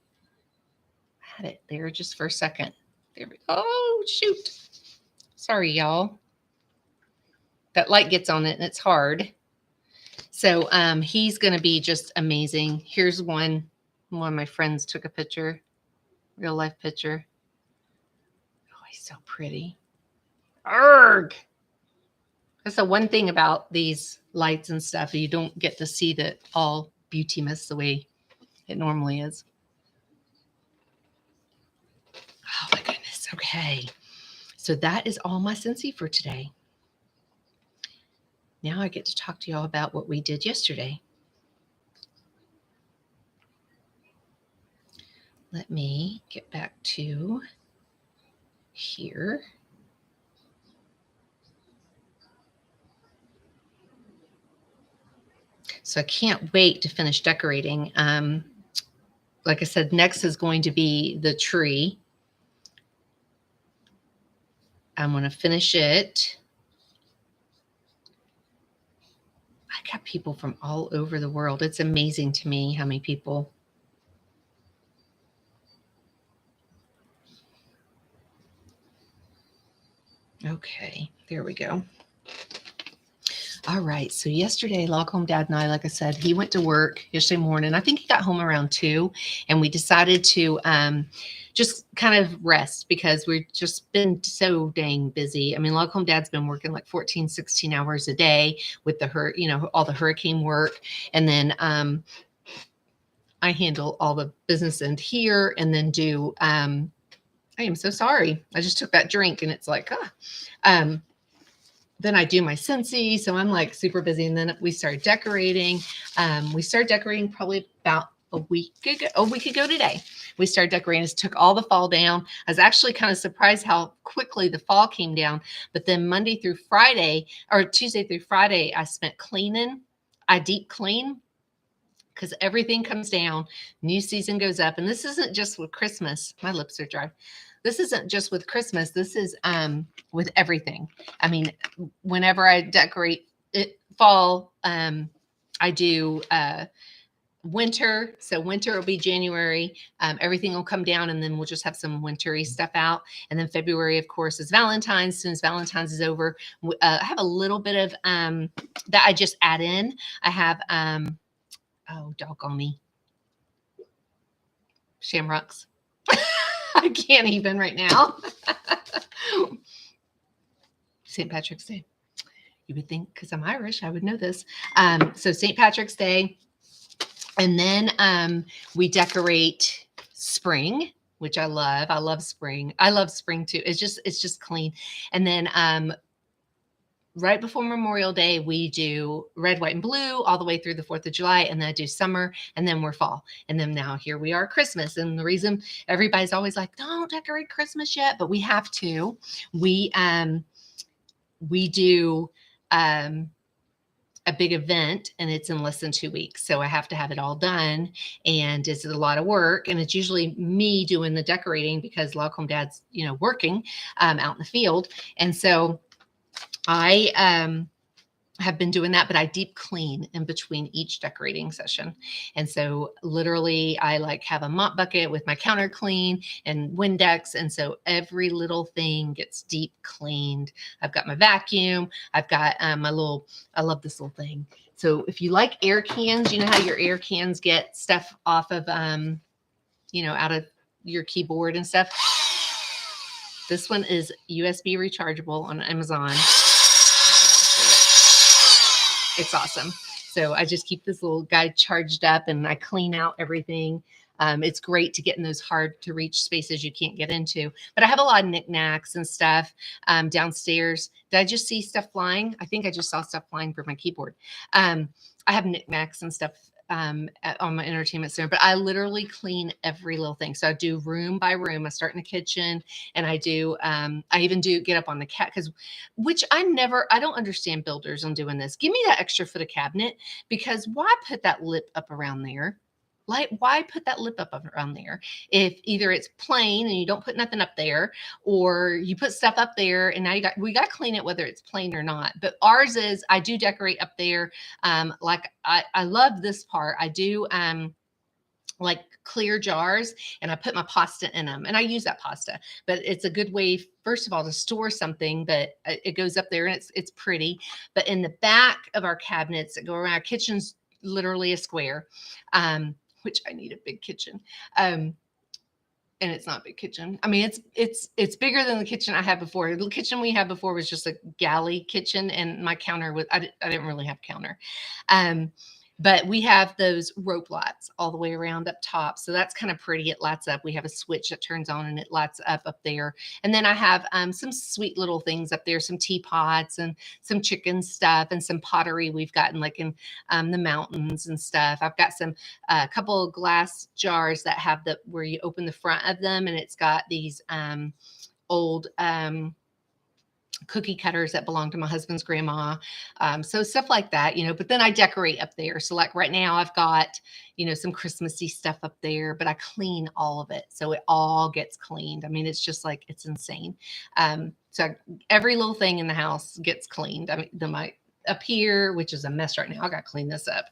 Speaker 1: had it there just for a second. There we go. Oh, shoot. Sorry, y'all. That light gets on it and it's hard. So he's going to be just amazing. Here's one of my friends took a picture, real life picture. Oh, he's so pretty. Arg! That's the one thing about these lights and stuff. You don't get to see that all beautiness the way it normally is. Oh my goodness. Okay. So that is all my Scentsy for today. Now I get to talk to y'all about what we did yesterday. Let me get back to here. So I can't wait to finish decorating. Like I said, next is going to be the tree. I'm going to finish it. I got people from all over the world. It's amazing to me how many people. Okay, there we go. All right, so yesterday, Log Home Dad and I, like I said, he went to work yesterday morning. I think he got home around 2, and we decided to just kind of rest because we've just been so dang busy. I mean, Log Home Dad's been working like 14, 16 hours a day with the all the hurricane work. And then I handle all the business end here and then do, I am so sorry. I just took that drink and it's like, then I do my Scentsy. So I'm like super busy. And then we started decorating. We started decorating probably about a week ago today. We started decorating. It took all the fall down. I was actually kind of surprised how quickly the fall came down. But then Monday through Friday, or Tuesday through Friday, I spent cleaning. I deep clean because everything comes down. New season goes up. And this isn't just with Christmas. My lips are dry. This isn't just with Christmas. This is with everything. I mean, whenever I decorate it fall, I do winter. So winter will be January. Everything will come down and then we'll just have some wintry stuff out. And then February, of course, is Valentine's. As soon as Valentine's is over, I have a little bit of that I just add in. I have, oh, doggone me, shamrocks. I can't even right now. St. Patrick's Day. You would think because I'm Irish, I would know this. So St. Patrick's Day. And then we decorate spring, which I love. I love spring. I love spring too. It's just clean. And then right before Memorial Day, we do red, white, and blue all the way through the 4th of July. And then I do summer and then we're fall. And then now here we are, Christmas. And the reason everybody's always like, don't decorate Christmas yet, but we have to. We do a big event and it's in less than 2 weeks. So I have to have it all done and it's a lot of work. And it's usually me doing the decorating because Log Home Dad's, working out in the field. And so I have been doing that, but I deep clean in between each decorating session. And so literally I like have a mop bucket with my counter clean and Windex. And so every little thing gets deep cleaned. I've got my vacuum. I've got I love this little thing. So if you like air cans, you know how your air cans get stuff off of, out of your keyboard and stuff. This one is USB rechargeable on Amazon. It's awesome. So I just keep this little guy charged up and I clean out everything. It's great to get in those hard to reach spaces you can't get into. But I have a lot of knickknacks and stuff downstairs. Did I just see stuff flying? I think I just saw stuff flying for my keyboard. I have knickknacks and stuff on my entertainment center, but I literally clean every little thing. So I do room by room. I start in the kitchen and I do, I even do get up on the cat which I don't understand builders on doing this. Give me that extra foot of cabinet because why put that lip up around there? Like, why put that lip up around there? If either it's plain and you don't put nothing up there, or you put stuff up there and now we got to clean it whether it's plain or not. But ours is, I do decorate up there. Like I love this part. I do like clear jars, and I put my pasta in them, and I use that pasta. But it's a good way, first of all, to store something. But it goes up there, and it's pretty. But in the back of our cabinets that go around, our kitchen's literally a square, which I need a big kitchen. And it's not a big kitchen. I mean, it's bigger than the kitchen I had before. The kitchen we had before was just a galley kitchen, and my counter was I didn't really have a counter. But we have those rope lights all the way around up top. So that's kind of pretty. It lights up. We have a switch that turns on and it lights up there. And then I have some sweet little things up there, some teapots and some chicken stuff and some pottery we've gotten like in the mountains and stuff. I've got some a couple of glass jars that have where you open the front of them, and it's got these old cookie cutters that belong to my husband's grandma. So stuff like that, but then I decorate up there. So like right now I've got, some Christmassy stuff up there, but I clean all of it. So it all gets cleaned. I mean, it's just like, it's insane. So every little thing in the house gets cleaned. I mean, up here, which is a mess right now. I got to clean this up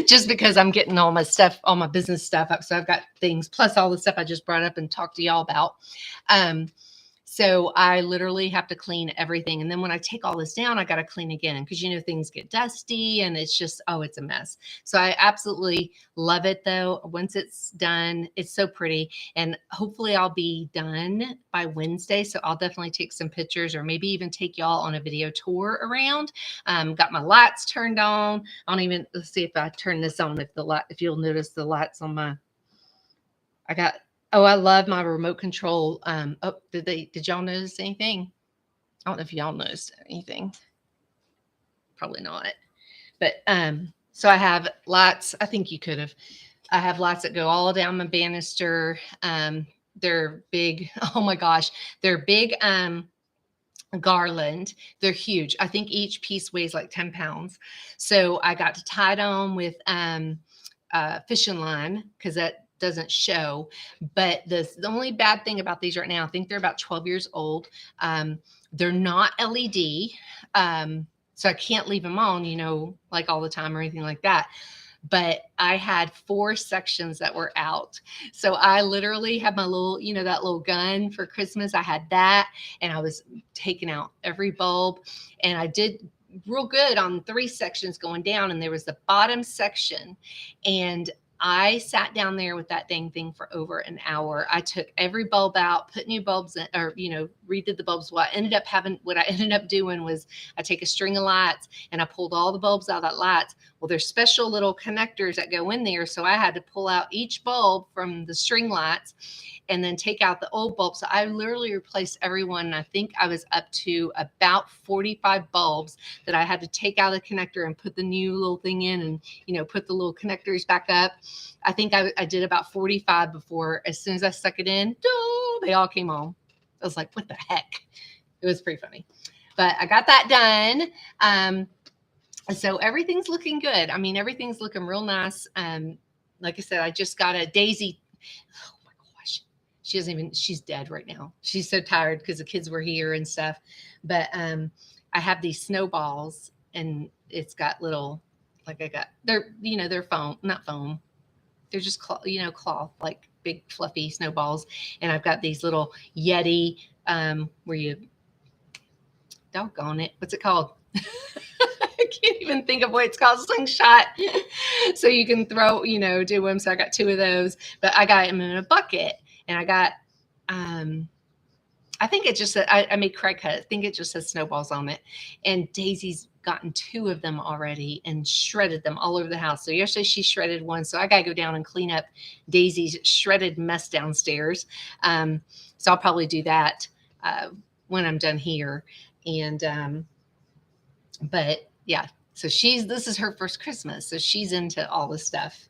Speaker 1: just because I'm getting all my stuff, all my business stuff up. So I've got things plus all the stuff I just brought up and talked to y'all about. So I literally have to clean everything. And then when I take all this down, I got to clean again because, things get dusty and it's just, it's a mess. So I absolutely love it though. Once it's done, it's so pretty, and hopefully I'll be done by Wednesday. So I'll definitely take some pictures or maybe even take y'all on a video tour around. Got my lights turned on. Let's see if I turn this on, if you'll notice the lights on I love my remote control. Did y'all notice anything? I don't know if y'all noticed anything. Probably not. But so I have lights. I think you could have. I have lights that go all down my banister. They're big. Oh my gosh. They're big garland. They're huge. I think each piece weighs like 10 pounds. So I got to tie them with fishing line because that doesn't show. But the only bad thing about these right now, I think they're about 12 years old. They're not LED. So I can't leave them on, like all the time or anything like that. But I had 4 sections that were out. So I literally had my little, that little gun for Christmas. I had that, and I was taking out every bulb, and I did real good on 3 sections going down. And there was the bottom section, and I sat down there with that dang thing for over an hour. I took every bulb out, put new bulbs in, or, redid the bulbs. What I ended up doing was I take a string of lights and I pulled all the bulbs out of that lights. Well, there's special little connectors that go in there. So I had to pull out each bulb from the string lights and then take out the old bulbs. So I literally replaced everyone. And I think I was up to about 45 bulbs that I had to take out of the connector and put the new little thing in and, put the little connectors back up. I think I did about 45 before, as soon as I stuck it in, they all came on. I was like, what the heck? It was pretty funny, but I got that done. So everything's looking good. I mean, everything's looking real nice. Like I said, I just got a Daisy. Oh my gosh. She's dead right now. She's so tired because the kids were here and stuff. But I have these snowballs, and it's got little, they're foam, not foam. They're just, cloth, like big fluffy snowballs. And I've got these little Yeti, where you, doggone it, what's it called? I can't even think of what it's called, slingshot. So you can throw, do them. So I got 2 of those, but I got them in a bucket, and I got, I think it just, I made Craig cut. I think it just says snowballs on it. And Daisy's gotten 2 of them already and shredded them all over the house. So yesterday she shredded one. So I got to go down and clean up Daisy's shredded mess downstairs. So I'll probably do that when I'm done here. And, but yeah, so this is her first Christmas. So she's into all this stuff,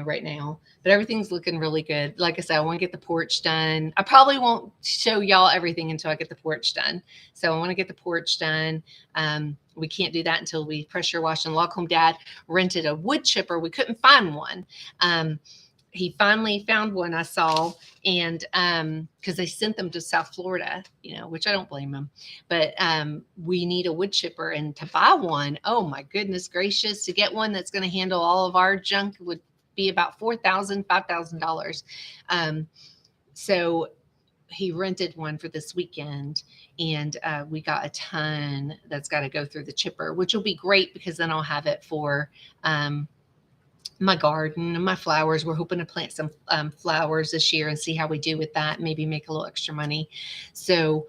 Speaker 1: right now, but everything's looking really good. Like I said, I want to get the porch done. I probably won't show y'all everything until I get the porch done. So I want to get the porch done. We can't do that until we pressure wash and log home. Dad rented a wood chipper. We couldn't find one. He finally found one I saw, and because they sent them to South Florida, which I don't blame them, but we need a wood chipper, and to buy one, oh my goodness gracious, to get one that's going to handle all of our junk would be about $4,000, $5,000. So he rented one for this weekend, and we got a ton that's got to go through the chipper, which will be great because then I'll have it for my garden and my flowers. We're hoping to plant some flowers this year and see how we do with that. Maybe make a little extra money. So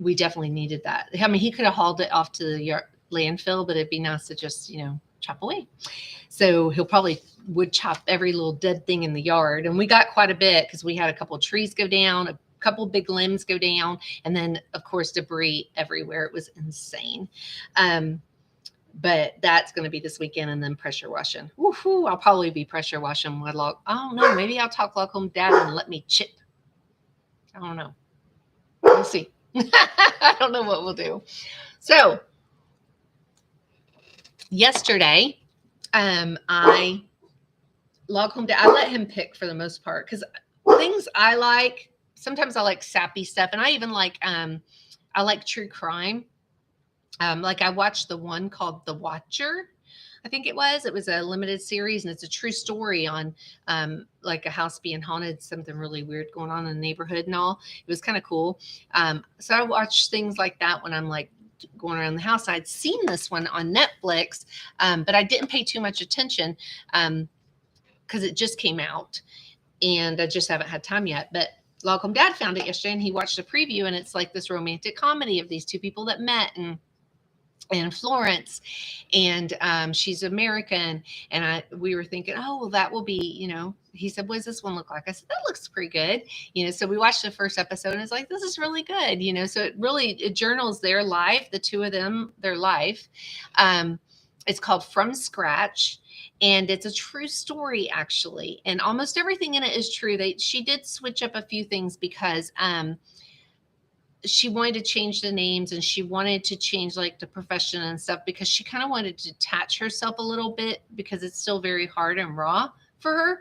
Speaker 1: we definitely needed that. I mean, he could have hauled it off to the landfill, but it'd be nice to just, chop away. So he'll probably wood chop every little dead thing in the yard. And we got quite a bit because we had a couple of trees go down, a couple big limbs go down, and then of course debris everywhere. It was insane. But that's going to be this weekend, and then pressure washing. Woohoo! I'll probably be pressure washing my log. I don't know. Maybe I'll talk like home dad and let me chip. I don't know. We'll see. I don't know what we'll do. So yesterday, I log home dad. I let him pick for the most part because things I like. Sometimes I like sappy stuff, and I even like I like true crime. Like I watched the one called The Watcher, I think it was a limited series, and it's a true story on like a house being haunted, something really weird going on in the neighborhood and all. It was kind of cool. So I watch things like that when I'm like going around the house. I'd seen this one on Netflix, but I didn't pay too much attention because it just came out and I just haven't had time yet. But Log Home Dad found it yesterday, and he watched a preview, and it's like this romantic comedy of these two people that met in Florence, and she's American, and we were thinking, oh well, that will be, he said, what does this one look like? I said, that looks pretty good, so we watched the first episode, and it's like, this is really good, so it journals their life, the two of them, their life. It's called From Scratch, and it's a true story actually, and almost everything in it is true. She did switch up a few things because she wanted to change the names, and she wanted to change like the profession and stuff because she kind of wanted to detach herself a little bit because it's still very hard and raw for her.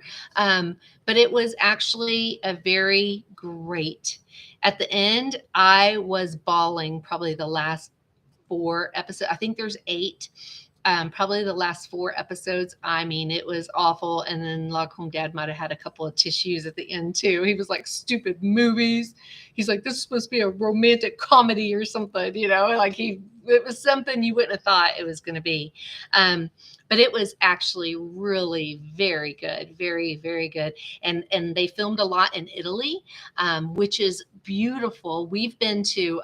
Speaker 1: But it was actually a very great. At the end, I was bawling probably the last 4 episodes. I think there's 8. Probably the last 4 episodes. I mean, it was awful. And then Log Home Dad might have had a couple of tissues at the end too. He was like, stupid movies. He's like, this is supposed to be a romantic comedy or something, like it was something you wouldn't have thought it was going to be. But it was actually really very good, very, very good. And they filmed a lot in Italy, which is beautiful. We've been to,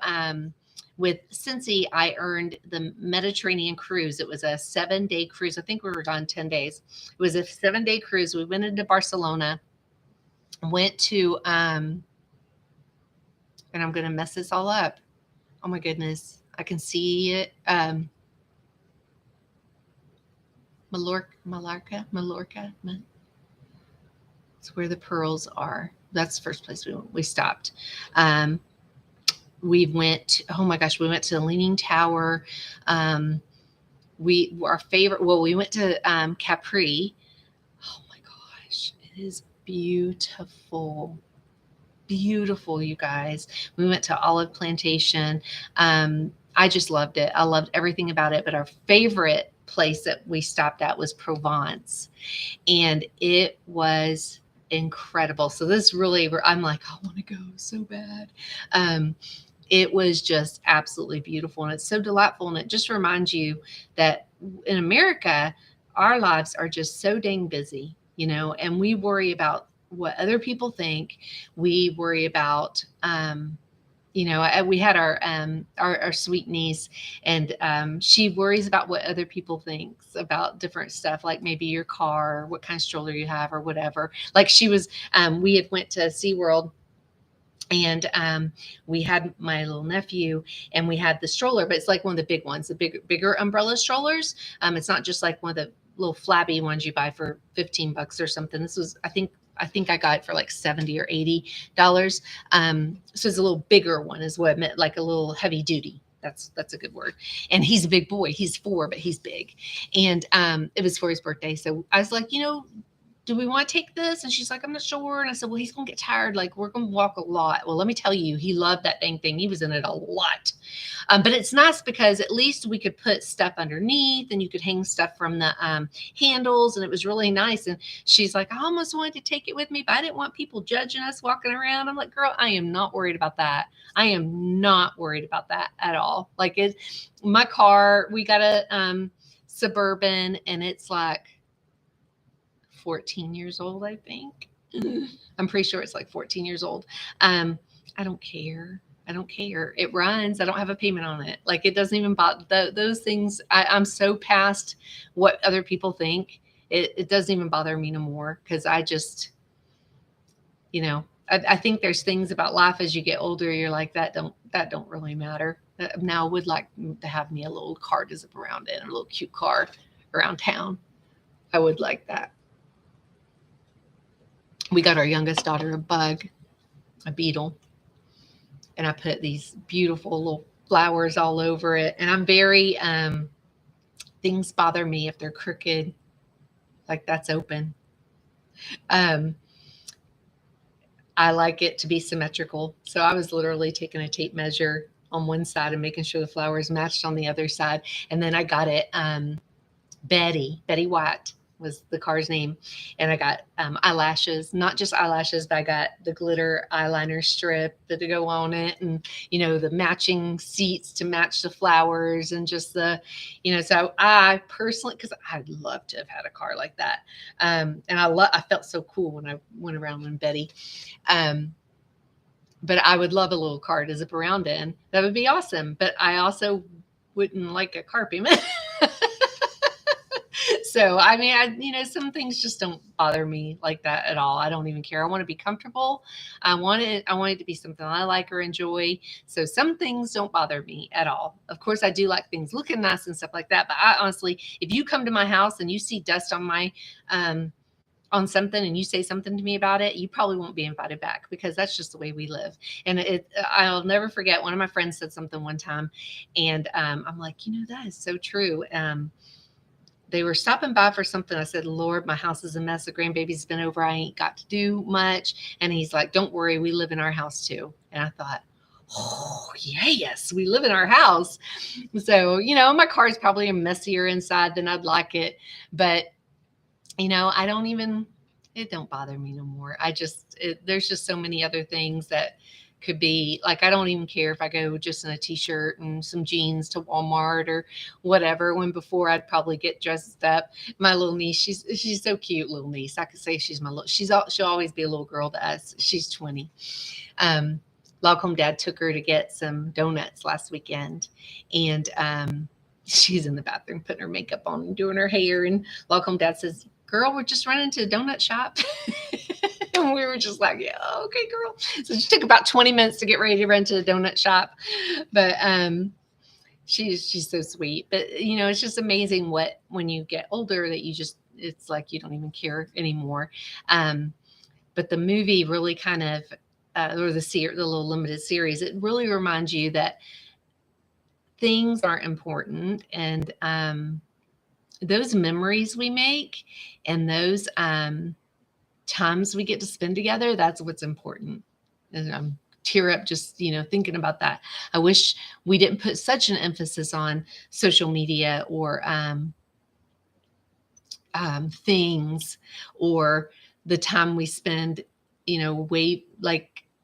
Speaker 1: with Cincy, I earned the Mediterranean cruise. It was a 7-day cruise. I think we were gone 10 days. It was a 7-day cruise. We went into Barcelona, went to, and I'm going to mess this all up. Oh my goodness. I can see it. Mallorca. It's where the pearls are. That's the first place we stopped. We went to the Leaning Tower. We went to Capri. Oh my gosh, it is beautiful. Beautiful, you guys. We went to Olive Plantation. I just loved it. I loved everything about it. But our favorite place that we stopped at was Provence, and it was incredible. So this really, I'm like, I want to go so bad. It was just absolutely beautiful, and it's so delightful. And it just reminds you that in America, our lives are just so dang busy, and we worry about what other people think. We worry about, we had our sweet niece, and she worries about what other people think about different stuff, like maybe your car, or what kind of stroller you have, or whatever. Like she was, we had went to SeaWorld, and we had my little nephew, and we had the stroller, but it's like one of the big ones, the bigger umbrella strollers. It's not just like one of the little flabby ones you buy for $15 or something. This was, I think I got it for like $70 or $80. So it's a little bigger one is what I meant, like a little heavy duty. That's a good word. And he's a big boy. He's 4, but he's big. And it was for his birthday. So I was like, do we want to take this? And she's like, I'm not sure. And I said, well, he's going to get tired. Like, we're going to walk a lot. Well, let me tell you, he loved that dang thing. He was in it a lot. But it's nice because at least we could put stuff underneath and you could hang stuff from the handles. And it was really nice. And she's like, I almost wanted to take it with me, but I didn't want people judging us walking around. I'm like, girl, I am not worried about that. I am not worried about that at all. Like, my car, we got a Suburban, and it's like 14 years old, I think. I'm pretty sure it's like 14 years old. I don't care. I don't care. It runs. I don't have a payment on it. Like, it doesn't even bother those things. I'm so past what other people think. It doesn't even bother me no more, because I just, I think there's things about life as you get older, you're like, that don't really matter. Now I would like to have me a little car to zip around in, a little cute car around town. I would like that. We got our youngest daughter a beetle, and I put these beautiful little flowers all over it. And I'm very, things bother me if they're crooked, like that's open. I like it to be symmetrical. So I was literally taking a tape measure on one side and making sure the flowers matched on the other side. And then I got it, Betty White was the car's name. And I got eyelashes, not just eyelashes, but I got the glitter eyeliner strip to go on it, and the matching seats to match the flowers, and just the so I personally, because I'd love to have had a car like that, and I felt so cool when I went around in Betty, but I would love a little car to zip around in. That would be awesome. But I also wouldn't like a car payment. So, I mean, some things just don't bother me like that at all. I don't even care. I want to be comfortable. I want it to be something I like or enjoy. So some things don't bother me at all. Of course, I do like things looking nice and stuff like that. But I honestly, if you come to my house and you see dust on my, on something, and you say something to me about it, you probably won't be invited back, because that's just the way we live. And I'll never forget, one of my friends said something one time, and I'm like, that is so true. They were stopping by for something. I said, Lord, my house is a mess. The grandbaby's been over. I ain't got to do much. And he's like, don't worry, we live in our house too. And I thought, oh, yes, we live in our house. So, my car is probably messier inside than I'd like it. But, I don't even, it don't bother me no more. There's just so many other things that could be like, I don't even care if I go just in a t-shirt and some jeans to Walmart or whatever, when before I'd probably get dressed up. My little niece, she's so cute, little niece. I could say she'll always be a little girl to us. She's 20. Locum Dad took her to get some donuts last weekend, and she's in the bathroom putting her makeup on and doing her hair, and Locum Dad says, girl, we're just running to a donut shop. And we were just like, yeah, okay, girl. So she took about 20 minutes to get ready to run to the donut shop. But she's so sweet. But, it's just amazing when you get older, that it's like you don't even care anymore. But the movie really kind of, or the little limited series, it really reminds you that things aren't important. And those memories we make, and those times we get to spend together, that's what's important. And I'm tear up just thinking about that. I wish we didn't put such an emphasis on social media or things, or the time we spend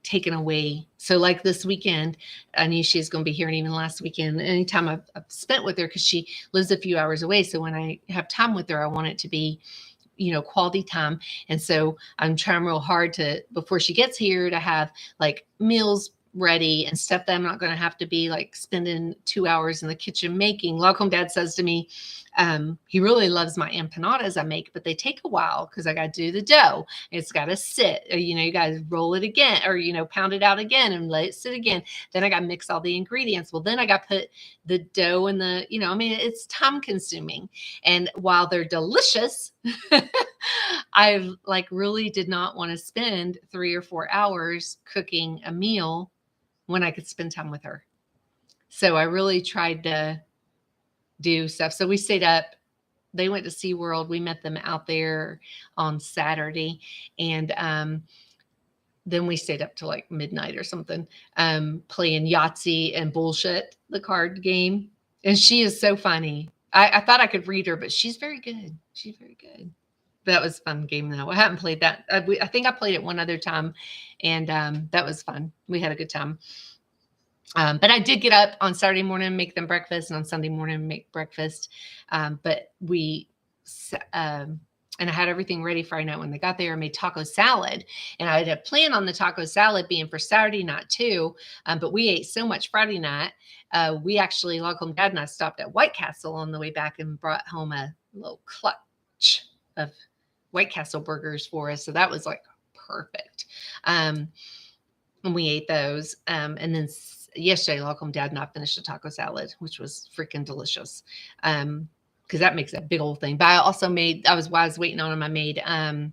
Speaker 1: taken away. So like this weekend, I knew she was going to be here, and even last weekend, anytime I've spent with her, because she lives a few hours away, so when I have time with her, I want it to be quality time. And so I'm trying real hard to, before she gets here, to have like meals ready and stuff that I'm not going to have to be like spending 2 hours in the kitchen making. Locum Dad says to me, he really loves my empanadas I make, but they take a while because I got to do the dough. It's got to sit, you got to roll it again, or, pound it out again and let it sit again. Then I got to mix all the ingredients. Well, then I got to put the dough in the, it's time consuming. And while they're delicious, I really did not want to spend 3 or 4 hours cooking a meal when I could spend time with her. So I really tried to do stuff. So we stayed up they went to SeaWorld. We met them out there on Saturday. And then we stayed up till like midnight or something, playing Yahtzee and Bullshit, the card game. And she is so funny. I thought I could read her, but she's very good. She's very good. That was a fun game though. I haven't played that. I think I played it one other time, and that was fun. We had a good time. But I did get up on Saturday morning and make them breakfast, and on Sunday morning make breakfast. But and I had everything ready Friday night when they got there. I made taco salad, and I had planned on the taco salad being for Saturday night too. But we ate so much Friday night. We actually, Log Dad and I stopped at White Castle on the way back and brought home a little clutch of White Castle burgers for us. So that was like perfect. And we ate those. And then yesterday, Log Dad and I finished a taco salad, which was freaking delicious. Because that makes a big old thing. But I also made, while I was waiting on him, I made a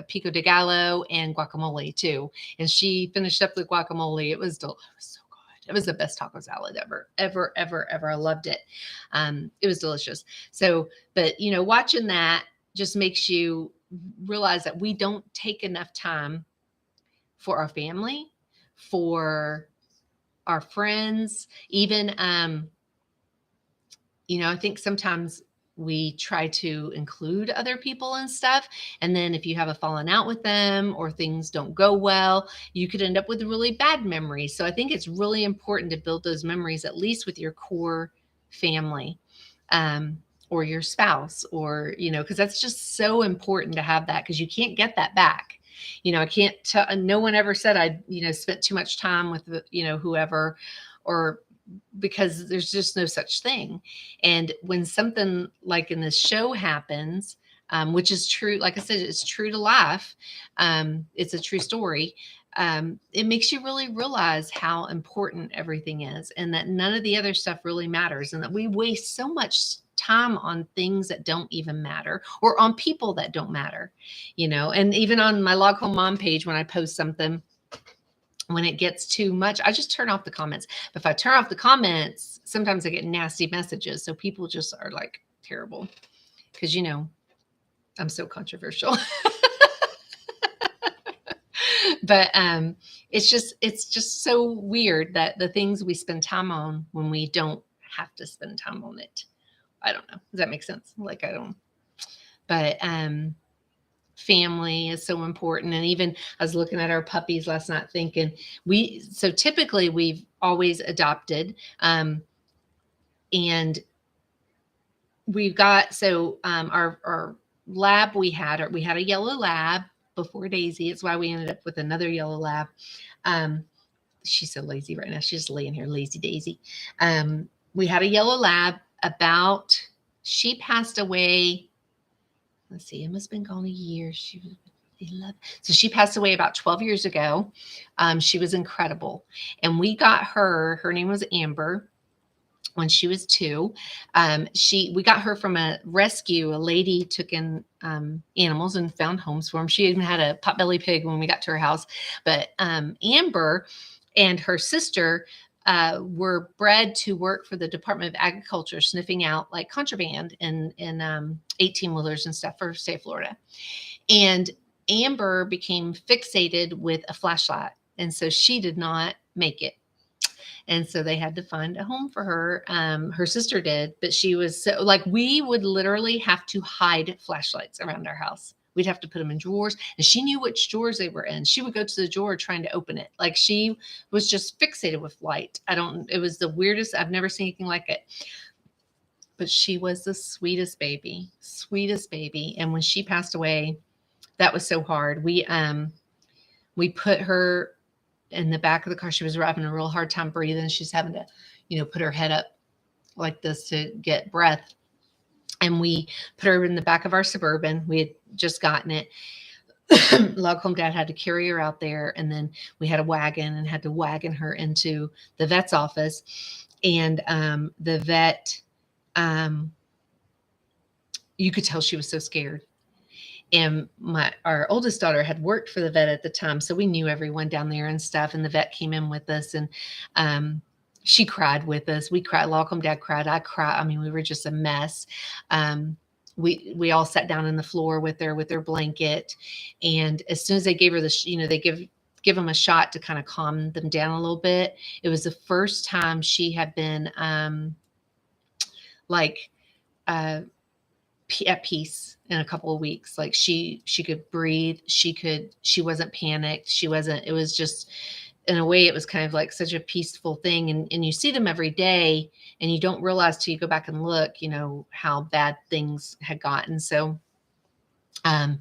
Speaker 1: pico de gallo and guacamole too. And she finished up the guacamole. It was so good. It was the best taco salad ever. I loved it. It was delicious. So, but watching that just makes you realize that we don't take enough time for our family, for our friends, even, I think sometimes we try to include other people and stuff. And then if you have a falling out with them or things don't go well, you could end up with really bad memories. So I think it's really important to build those memories, at least with your core family, or your spouse, or, because that's just so important to have that, because you can't get that back. I can't tell, no one ever said I, spent too much time with, whoever, or because there's just no such thing. And when something like in this show happens, which is true, like I said, it's true to life. It's a true story. It makes you really realize how important everything is, and that none of the other stuff really matters, and that we waste so much time on things that don't even matter, or on people that don't matter, and even on my Log Home Mom page, when I post something, when it gets too much, I just turn off the comments. But if I turn off the comments, sometimes I get nasty messages. So people just are like terrible, because, I'm so controversial. But it's just so weird that the things we spend time on when we don't have to spend time on it. I don't know. Does that make sense? Like, I don't, but family is so important. And even I was looking at our puppies last night thinking so typically we've always adopted, and we've got, our lab, we had a yellow lab before Daisy. It's why we ended up with another yellow lab. She's so lazy right now. She's just laying here, lazy Daisy. We had a yellow lab she passed away. Let's see, it must have been gone a year. She was 11. So she passed away about 12 years ago. She was incredible. And we got her name was Amber, when she was 2. We got her from a rescue. A lady took in animals and found homes for them. She even had a potbelly pig when we got to her house. But Amber and her sister were bred to work for the Department of Agriculture, sniffing out like contraband in 18-wheelers and stuff for state of Florida. And Amber became fixated with a flashlight, and so she did not make it. And so they had to find a home for her. Her sister did, but she was so, like, we would literally have to hide flashlights around our house. We'd have to put them in drawers, and she knew which drawers they were in. She would go to the drawer trying to open it. Like, she was just fixated with light. It was the weirdest. I've never seen anything like it. But she was the sweetest baby. And when she passed away, that was so hard. We put her in the back of the car. She was having a real hard time breathing. She's having to, put her head up like this to get breath. And we put her in the back of our Suburban. We had just gotten it. Log Home Dad had to carry her out there. And then we had a wagon and had to wagon her into the vet's office. And the vet, you could tell she was so scared. And our oldest daughter had worked for the vet at the time, so we knew everyone down there and stuff. And the vet came in with us, and she cried with us. We cried. Log Home Dad cried. I cried. I mean, we were just a mess. we all sat down on the floor with her blanket, and as soon as they gave her they give them a shot to kind of calm them down a little bit. It was the first time she had been like uh, at peace in a couple of weeks. Like she could breathe, she wasn't panicked, she wasn't. It was just, in a way, it was kind of like such a peaceful thing. And you see them every day, and you don't realize till you go back and look, how bad things had gotten. So um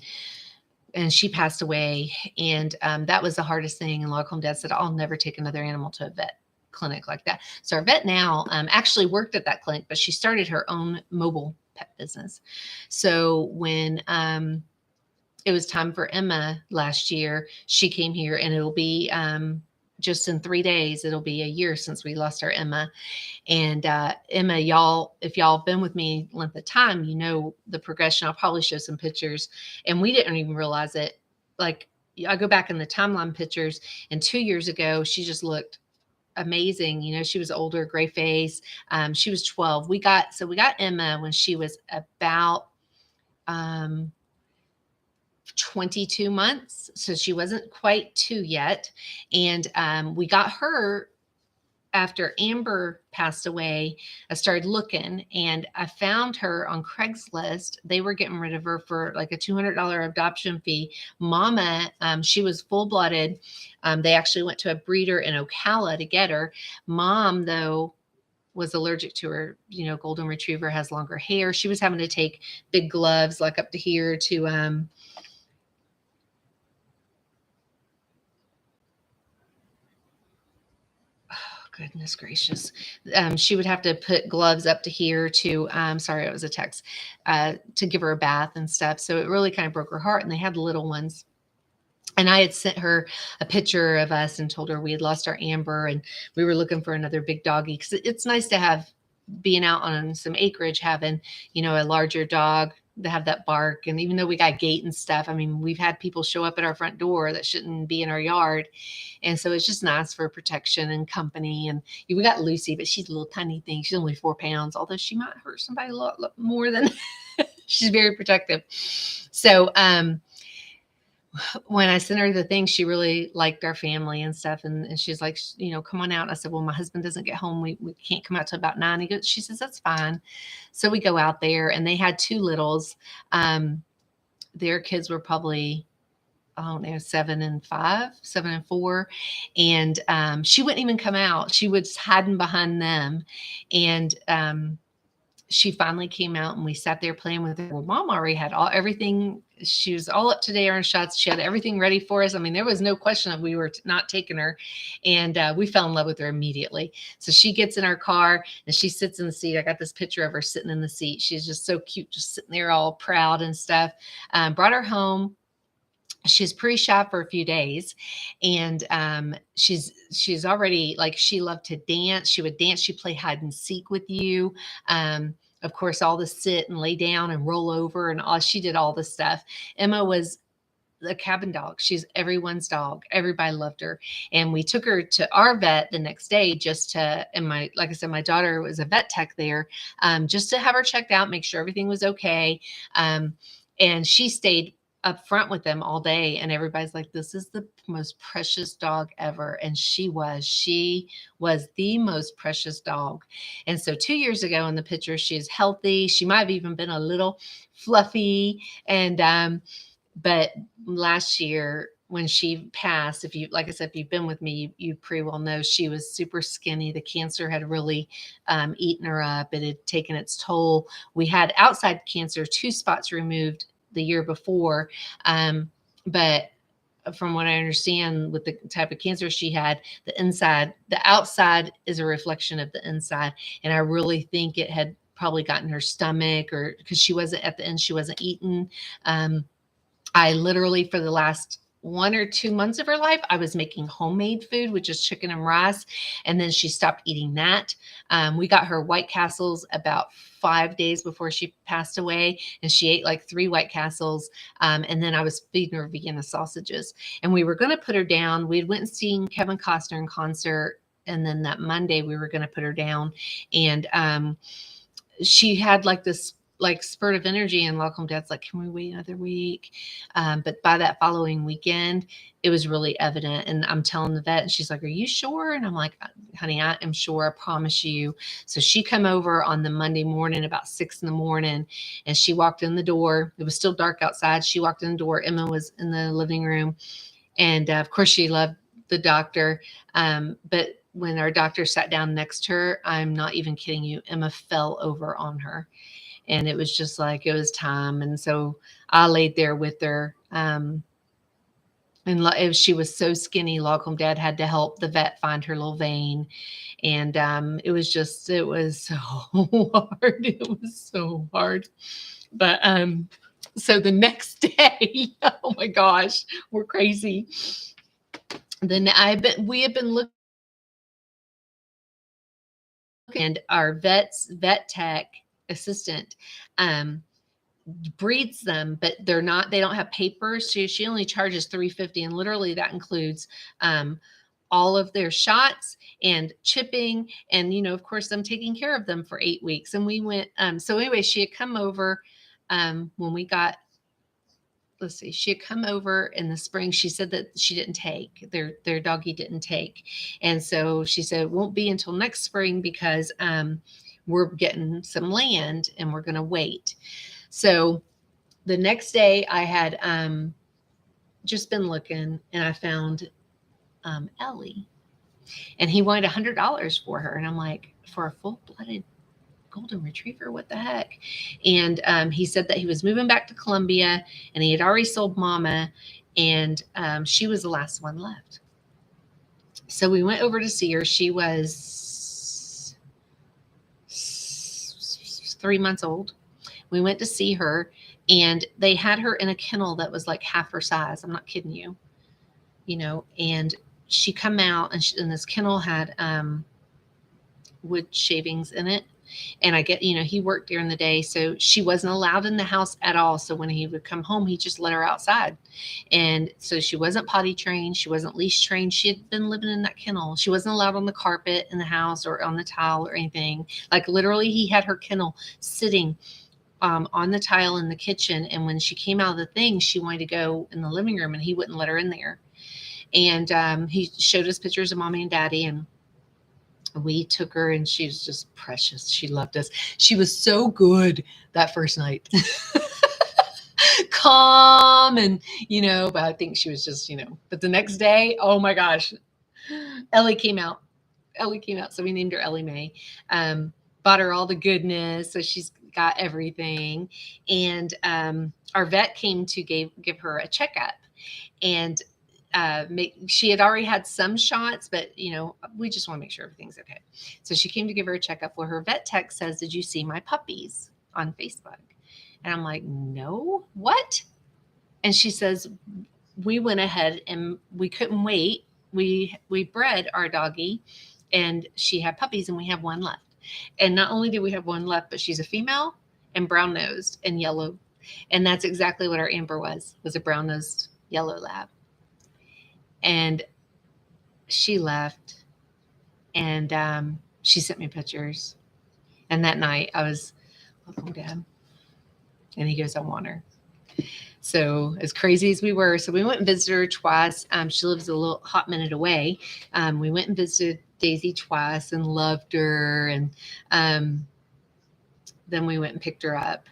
Speaker 1: and she passed away, and that was the hardest thing. And Log Home Dad said, I'll never take another animal to a vet clinic like that. So our vet now actually worked at that clinic, but she started her own mobile pet business. So when it was time for Emma last year, she came here, and it'll be just in 3 days, it'll be a year since we lost our Emma. And Emma, if y'all have been with me length of time, the progression. I'll probably show some pictures, and we didn't even realize it. Like, I go back in the timeline pictures, and 2 years ago, she just looked amazing. She was older, gray face. She was 12. We got Emma when she was about 22 months. So she wasn't quite 2 yet. And we got her after Amber passed away. I started looking, and I found her on Craigslist. They were getting rid of her for like a $200 adoption fee. Mama, she was full-blooded. They actually went to a breeder in Ocala to get her. Mom, though, was allergic to her. Golden Retriever has longer hair. She was having to take big gloves, like up to here, to goodness gracious. She would have to put gloves up to here to, sorry, it was a text, to give her a bath and stuff. So it really kind of broke her heart. And they had little ones. And I had sent her a picture of us and told her we had lost our Amber, and we were looking for another big doggy. Because it's nice to have, being out on some acreage, having, a larger dog to have that bark. And even though we got gate and stuff, I mean, we've had people show up at our front door that shouldn't be in our yard. And so it's just nice for protection and company. And we got Lucy, but she's a little tiny thing. She's only 4 pounds, although she might hurt somebody a lot more than she's very protective. So, when I sent her the thing, she really liked our family and stuff. And she's like, come on out. And I said, well, my husband doesn't get home. We can't come out till about 9. She says, that's fine. So we go out there, and they had 2 littles. Their kids were probably, I don't know, 7 and 5, 7 and 4. And she wouldn't even come out. She was hiding behind them. And she finally came out, and we sat there playing with her. Well, Mom already had everything. She was all up to date on shots. She had everything ready for us. I mean, there was no question that we were not taking her. And we fell in love with her immediately. So she gets in our car, and she sits in the seat. I got this picture of her sitting in the seat. She's just so cute, just sitting there all proud and stuff. Brought her home. She was pretty shy for a few days, and she's already, like, she loved to dance. She would dance. She'd play hide and seek with you. Of course, all the sit and lay down and roll over, and she did all the stuff. Emma was a cabin dog. She's everyone's dog. Everybody loved her. And we took her to our vet the next day like I said, my daughter was a vet tech there, just to have her checked out, make sure everything was okay. And she stayed up front with them all day, and everybody's like, this is the most precious dog ever. And she was the most precious dog. And so 2 years ago in the picture, she's healthy. She might have even been a little fluffy. And but last year when she passed, like I said, if you've been with me, you pretty well know she was super skinny. The cancer had really eaten her up. It had taken its toll. We had outside cancer, 2 spots removed the year before. But from what I understand, with the type of cancer she had, the outside is a reflection of the inside. And I really think it had probably gotten her stomach, or because she wasn't at the end, she wasn't eating. I literally, for the last 1 or 2 months of her life, I was making homemade food, which is chicken and rice. And then she stopped eating that. We got her White Castles about 5 days before she passed away, and she ate like 3 White Castles. And then I was feeding her Vienna sausages, and we were going to put her down. We had went and seen Kevin Costner in concert. And then that Monday we were going to put her down, and she had like this like spurt of energy, and Lacombe Dad's like, can we wait another week? But by that following weekend, it was really evident. And I'm telling the vet, and she's like, are you sure? And I'm like, honey, I am sure, I promise you. So she come over on the Monday morning about 6 a.m, and she walked in the door. It was still dark outside. She walked in the door. Emma was in the living room. And of course she loved the doctor. But when our doctor sat down next to her, I'm not even kidding you, Emma fell over on her. And it was just like, it was time. And so I laid there with her. And she was so skinny, Lacombe Dad had to help the vet find her little vein. And it was so hard. It was so hard. But so the next day, oh my gosh, we're crazy. Then we have been looking, and our vet tech assistant breeds them, but they don't have papers. She only charges $350, and literally that includes all of their shots and chipping, and of course I'm taking care of them for 8 weeks. And we went so anyway, she had come over when we got, let's see, she had come over in the spring. She said that she didn't take their doggy didn't take. And so she said it won't be until next spring because we're getting some land and we're going to wait. So the next day I had just been looking, and I found Ellie, and he wanted $100 for her. And I'm like, for a full-blooded golden retriever, what the heck? And he said that he was moving back to Columbia, and he had already sold Mama, and she was the last one left. So we went over to see her. She was 3 months old. We went to see her, and they had her in a kennel that was like half her size. I'm not kidding you. And she come out, and this kennel had wood shavings in it. And I get, he worked during the day, so she wasn't allowed in the house at all. So when he would come home, he just let her outside. And so she wasn't potty trained. She wasn't leash trained. She had been living in that kennel. She wasn't allowed on the carpet in the house or on the tile or anything. Like literally he had her kennel sitting on the tile in the kitchen. And when she came out of the thing, she wanted to go in the living room, and he wouldn't let her in there. And he showed us pictures of Mommy and Daddy, and we took her, and she was just precious. She loved us. She was so good that first night. Calm, and, but I think she was just, but the next day, oh my gosh, Ellie came out. So we named her Ellie Mae. Bought her all the goodness. So she's got everything. And our vet came to give her a checkup, and she had already had some shots, but we just want to make sure everything's okay. So she came to give her a checkup. Well, her vet tech says, did you see my puppies on Facebook? And I'm like, no, what? And she says, we went ahead and we couldn't wait. We bred our doggy, and she had puppies, and we have one left. And not only do we have one left, but she's a female and brown nosed and yellow. And that's exactly what our Amber was a brown nosed yellow lab. And she left, and she sent me pictures. And that night I was, oh, Dad. And he goes, I want her. So as crazy as we were, so we went and visited her twice. She lives a little hot minute away. We went and visited Daisy twice and loved her. And then we went and picked her up.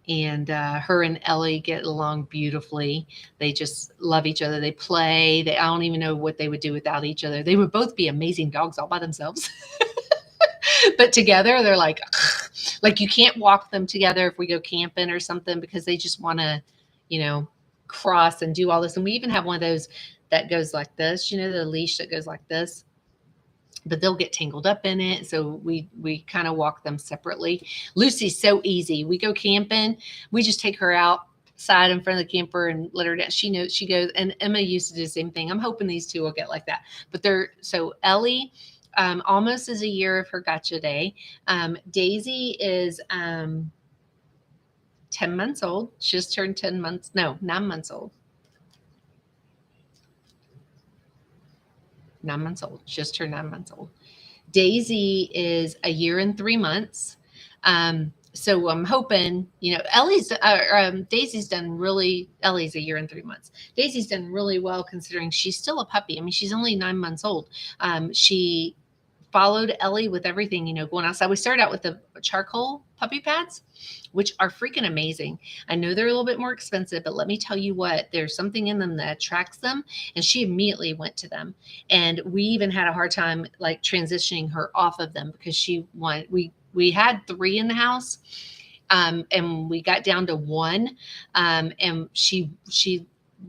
Speaker 1: And her and Ellie get along beautifully. They just love each other. They play. I don't even know what they would do without each other. They would both be amazing dogs all by themselves. But together, they're like you can't walk them together if we go camping or something, because they just want to, cross and do all this. And we even have one of those that goes like this, the leash that goes like this. But they'll get tangled up in it. So we kind of walk them separately. Lucy's so easy. We go camping. We just take her outside in front of the camper and let her down. She knows, she goes, and Emma used to do the same thing. I'm hoping these two will get like that. But so Ellie almost is a year of her gotcha day. Daisy is 10 months old. She just turned 9 months old. 9 months old. Just turned 9 months old. Daisy is a year and 3 months. So I'm hoping, Daisy's done really, Ellie's a year and 3 months. Daisy's done really well considering she's still a puppy. I mean, she's only 9 months old. She followed Ellie with everything, going outside. We started out with the charcoal puppy pads, which are freaking amazing. I know they're a little bit more expensive, but let me tell you what, there's something in them that attracts them. And she immediately went to them. And we even had a hard time like transitioning her off of them because we had 3 in the house. And we got down to 1. And she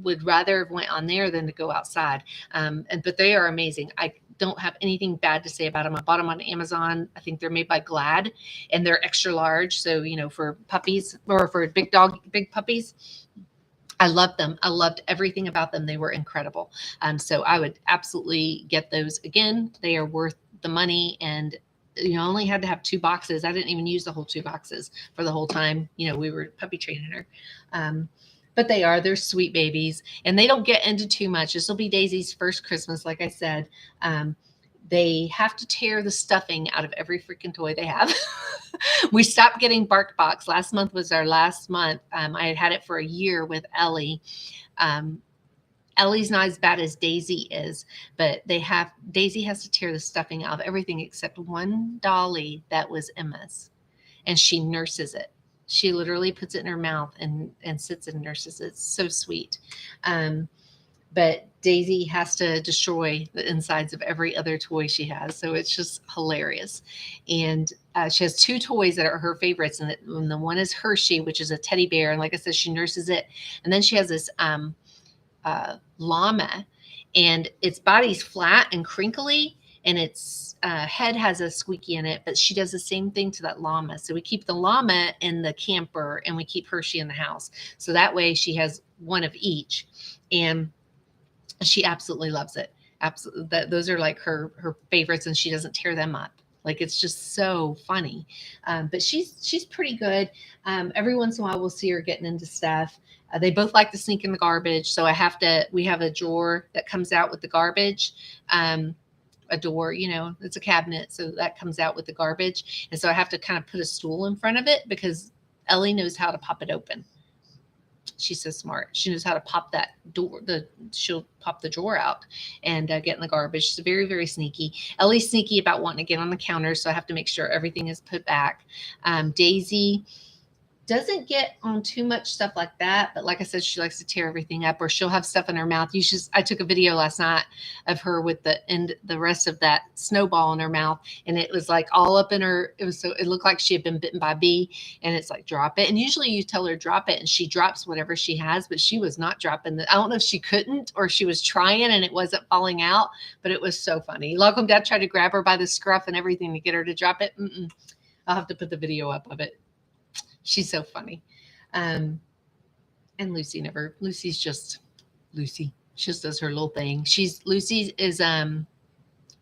Speaker 1: would rather have went on there than to go outside. But they are amazing. I don't have anything bad to say about them. I bought them on Amazon. I think they're made by Glad, and they're extra large. So, for puppies or for big puppies, I loved them. I loved everything about them. They were incredible. So I would absolutely get those again. They are worth the money, and only had to have 2 boxes. I didn't even use the whole 2 boxes for the whole time, we were puppy training her. But they're sweet babies, and they don't get into too much. This will be Daisy's first Christmas. Like I said, they have to tear the stuffing out of every freaking toy they have. We stopped getting BarkBox. Last month was our last month. I had it for a year with Ellie. Ellie's not as bad as Daisy is, but Daisy has to tear the stuffing out of everything except one dolly that was Emma's, and she nurses it. She literally puts it in her mouth and sits and nurses it. It's so sweet. But Daisy has to destroy the insides of every other toy she has. So it's just hilarious. And she has 2 toys that are her favorites. And the one is Hershey, which is a teddy bear. And like I said, she nurses it. And then she has this llama, and its body's flat and crinkly, and its head has a squeaky in it, but she does the same thing to that llama. So we keep the llama in the camper, and we keep Hershey in the house. So that way she has one of each, and she absolutely loves it. Absolutely. Those are like her favorites, and she doesn't tear them up. Like, it's just so funny. But she's pretty good. Every once in a while we'll see her getting into stuff. They both like to sneak in the garbage. So we have a drawer that comes out with the garbage. A door, it's a cabinet. So that comes out with the garbage. And so I have to kind of put a stool in front of it because Ellie knows how to pop it open. She's so smart. She knows how to pop that door. She'll pop the drawer out and get in the garbage. She's very, very sneaky. Ellie's sneaky about wanting to get on the counter. So I have to make sure everything is put back. Daisy doesn't get on too much stuff like that, but like I said, she likes to tear everything up, or she'll have stuff in her mouth. I took a video last night of her with the rest of that snowball in her mouth, and it was like all up in her. It looked like she had been bitten by a bee, and it's like, drop it. And usually you tell her drop it, and she drops whatever she has, but she was not dropping I don't know if she couldn't or she was trying and it wasn't falling out, but it was so funny. Locum Dad tried to grab her by the scruff and everything to get her to drop it. I'll have to put the video up of it. She's so funny. And Lucy's just Lucy. She just does her little thing. Lucy is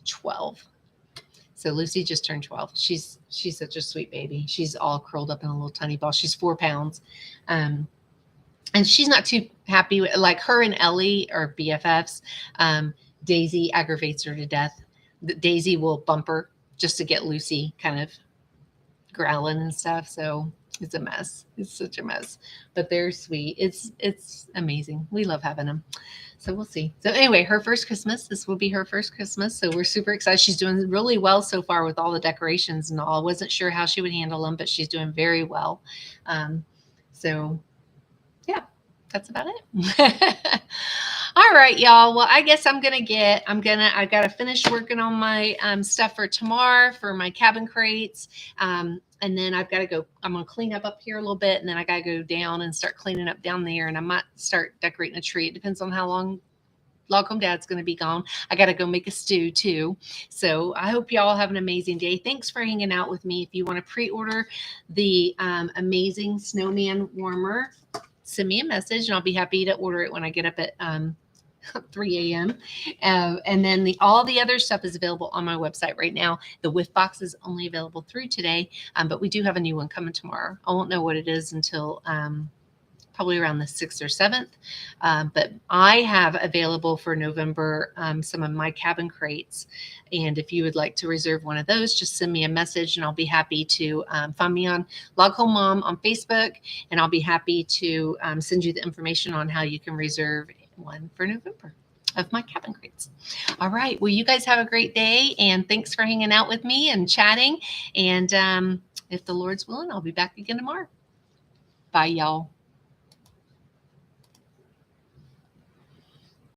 Speaker 1: 12. So Lucy just turned 12. She's such a sweet baby. She's all curled up in a little tiny ball. She's 4 pounds. And she's not too happy with, like, her and Ellie are BFFs. Daisy aggravates her to death. Daisy will bump her just to get Lucy kind of growling and stuff. So it's a mess. It's such a mess, but they're sweet. It's amazing. We love having them. So we'll see. So anyway, her first Christmas. This will be her first Christmas. So we're super excited. She's doing really well so far with all the decorations and all. I wasn't sure how she would handle them, but she's doing very well. So yeah, that's about it. All right, y'all. Well, I guess I got to finish working on my stuff for tomorrow for my cabin crates. And then I've got to go, I'm going to clean up here a little bit, and then I got to go down and start cleaning up down there. And I might start decorating a tree. It depends on how long Locum Dad's going to be gone. I got to go make a stew too. So I hope y'all have an amazing day. Thanks for hanging out with me. If you want to pre-order the amazing snowman warmer, send me a message and I'll be happy to order it when I get up at 3 a.m. And then all the other stuff is available on my website right now. The whiff box is only available through today, but we do have a new one coming tomorrow. I won't know what it is until probably around the 6th or 7th. But I have available for November some of my cabin crates. And if you would like to reserve one of those, just send me a message and I'll be happy to find me on Log Home Mom on Facebook. And I'll be happy to send you the information on how you can reserve one for November of my cabin crates. All right. Well, you guys have a great day. And thanks for hanging out with me and chatting. And if the Lord's willing, I'll be back again tomorrow. Bye, y'all.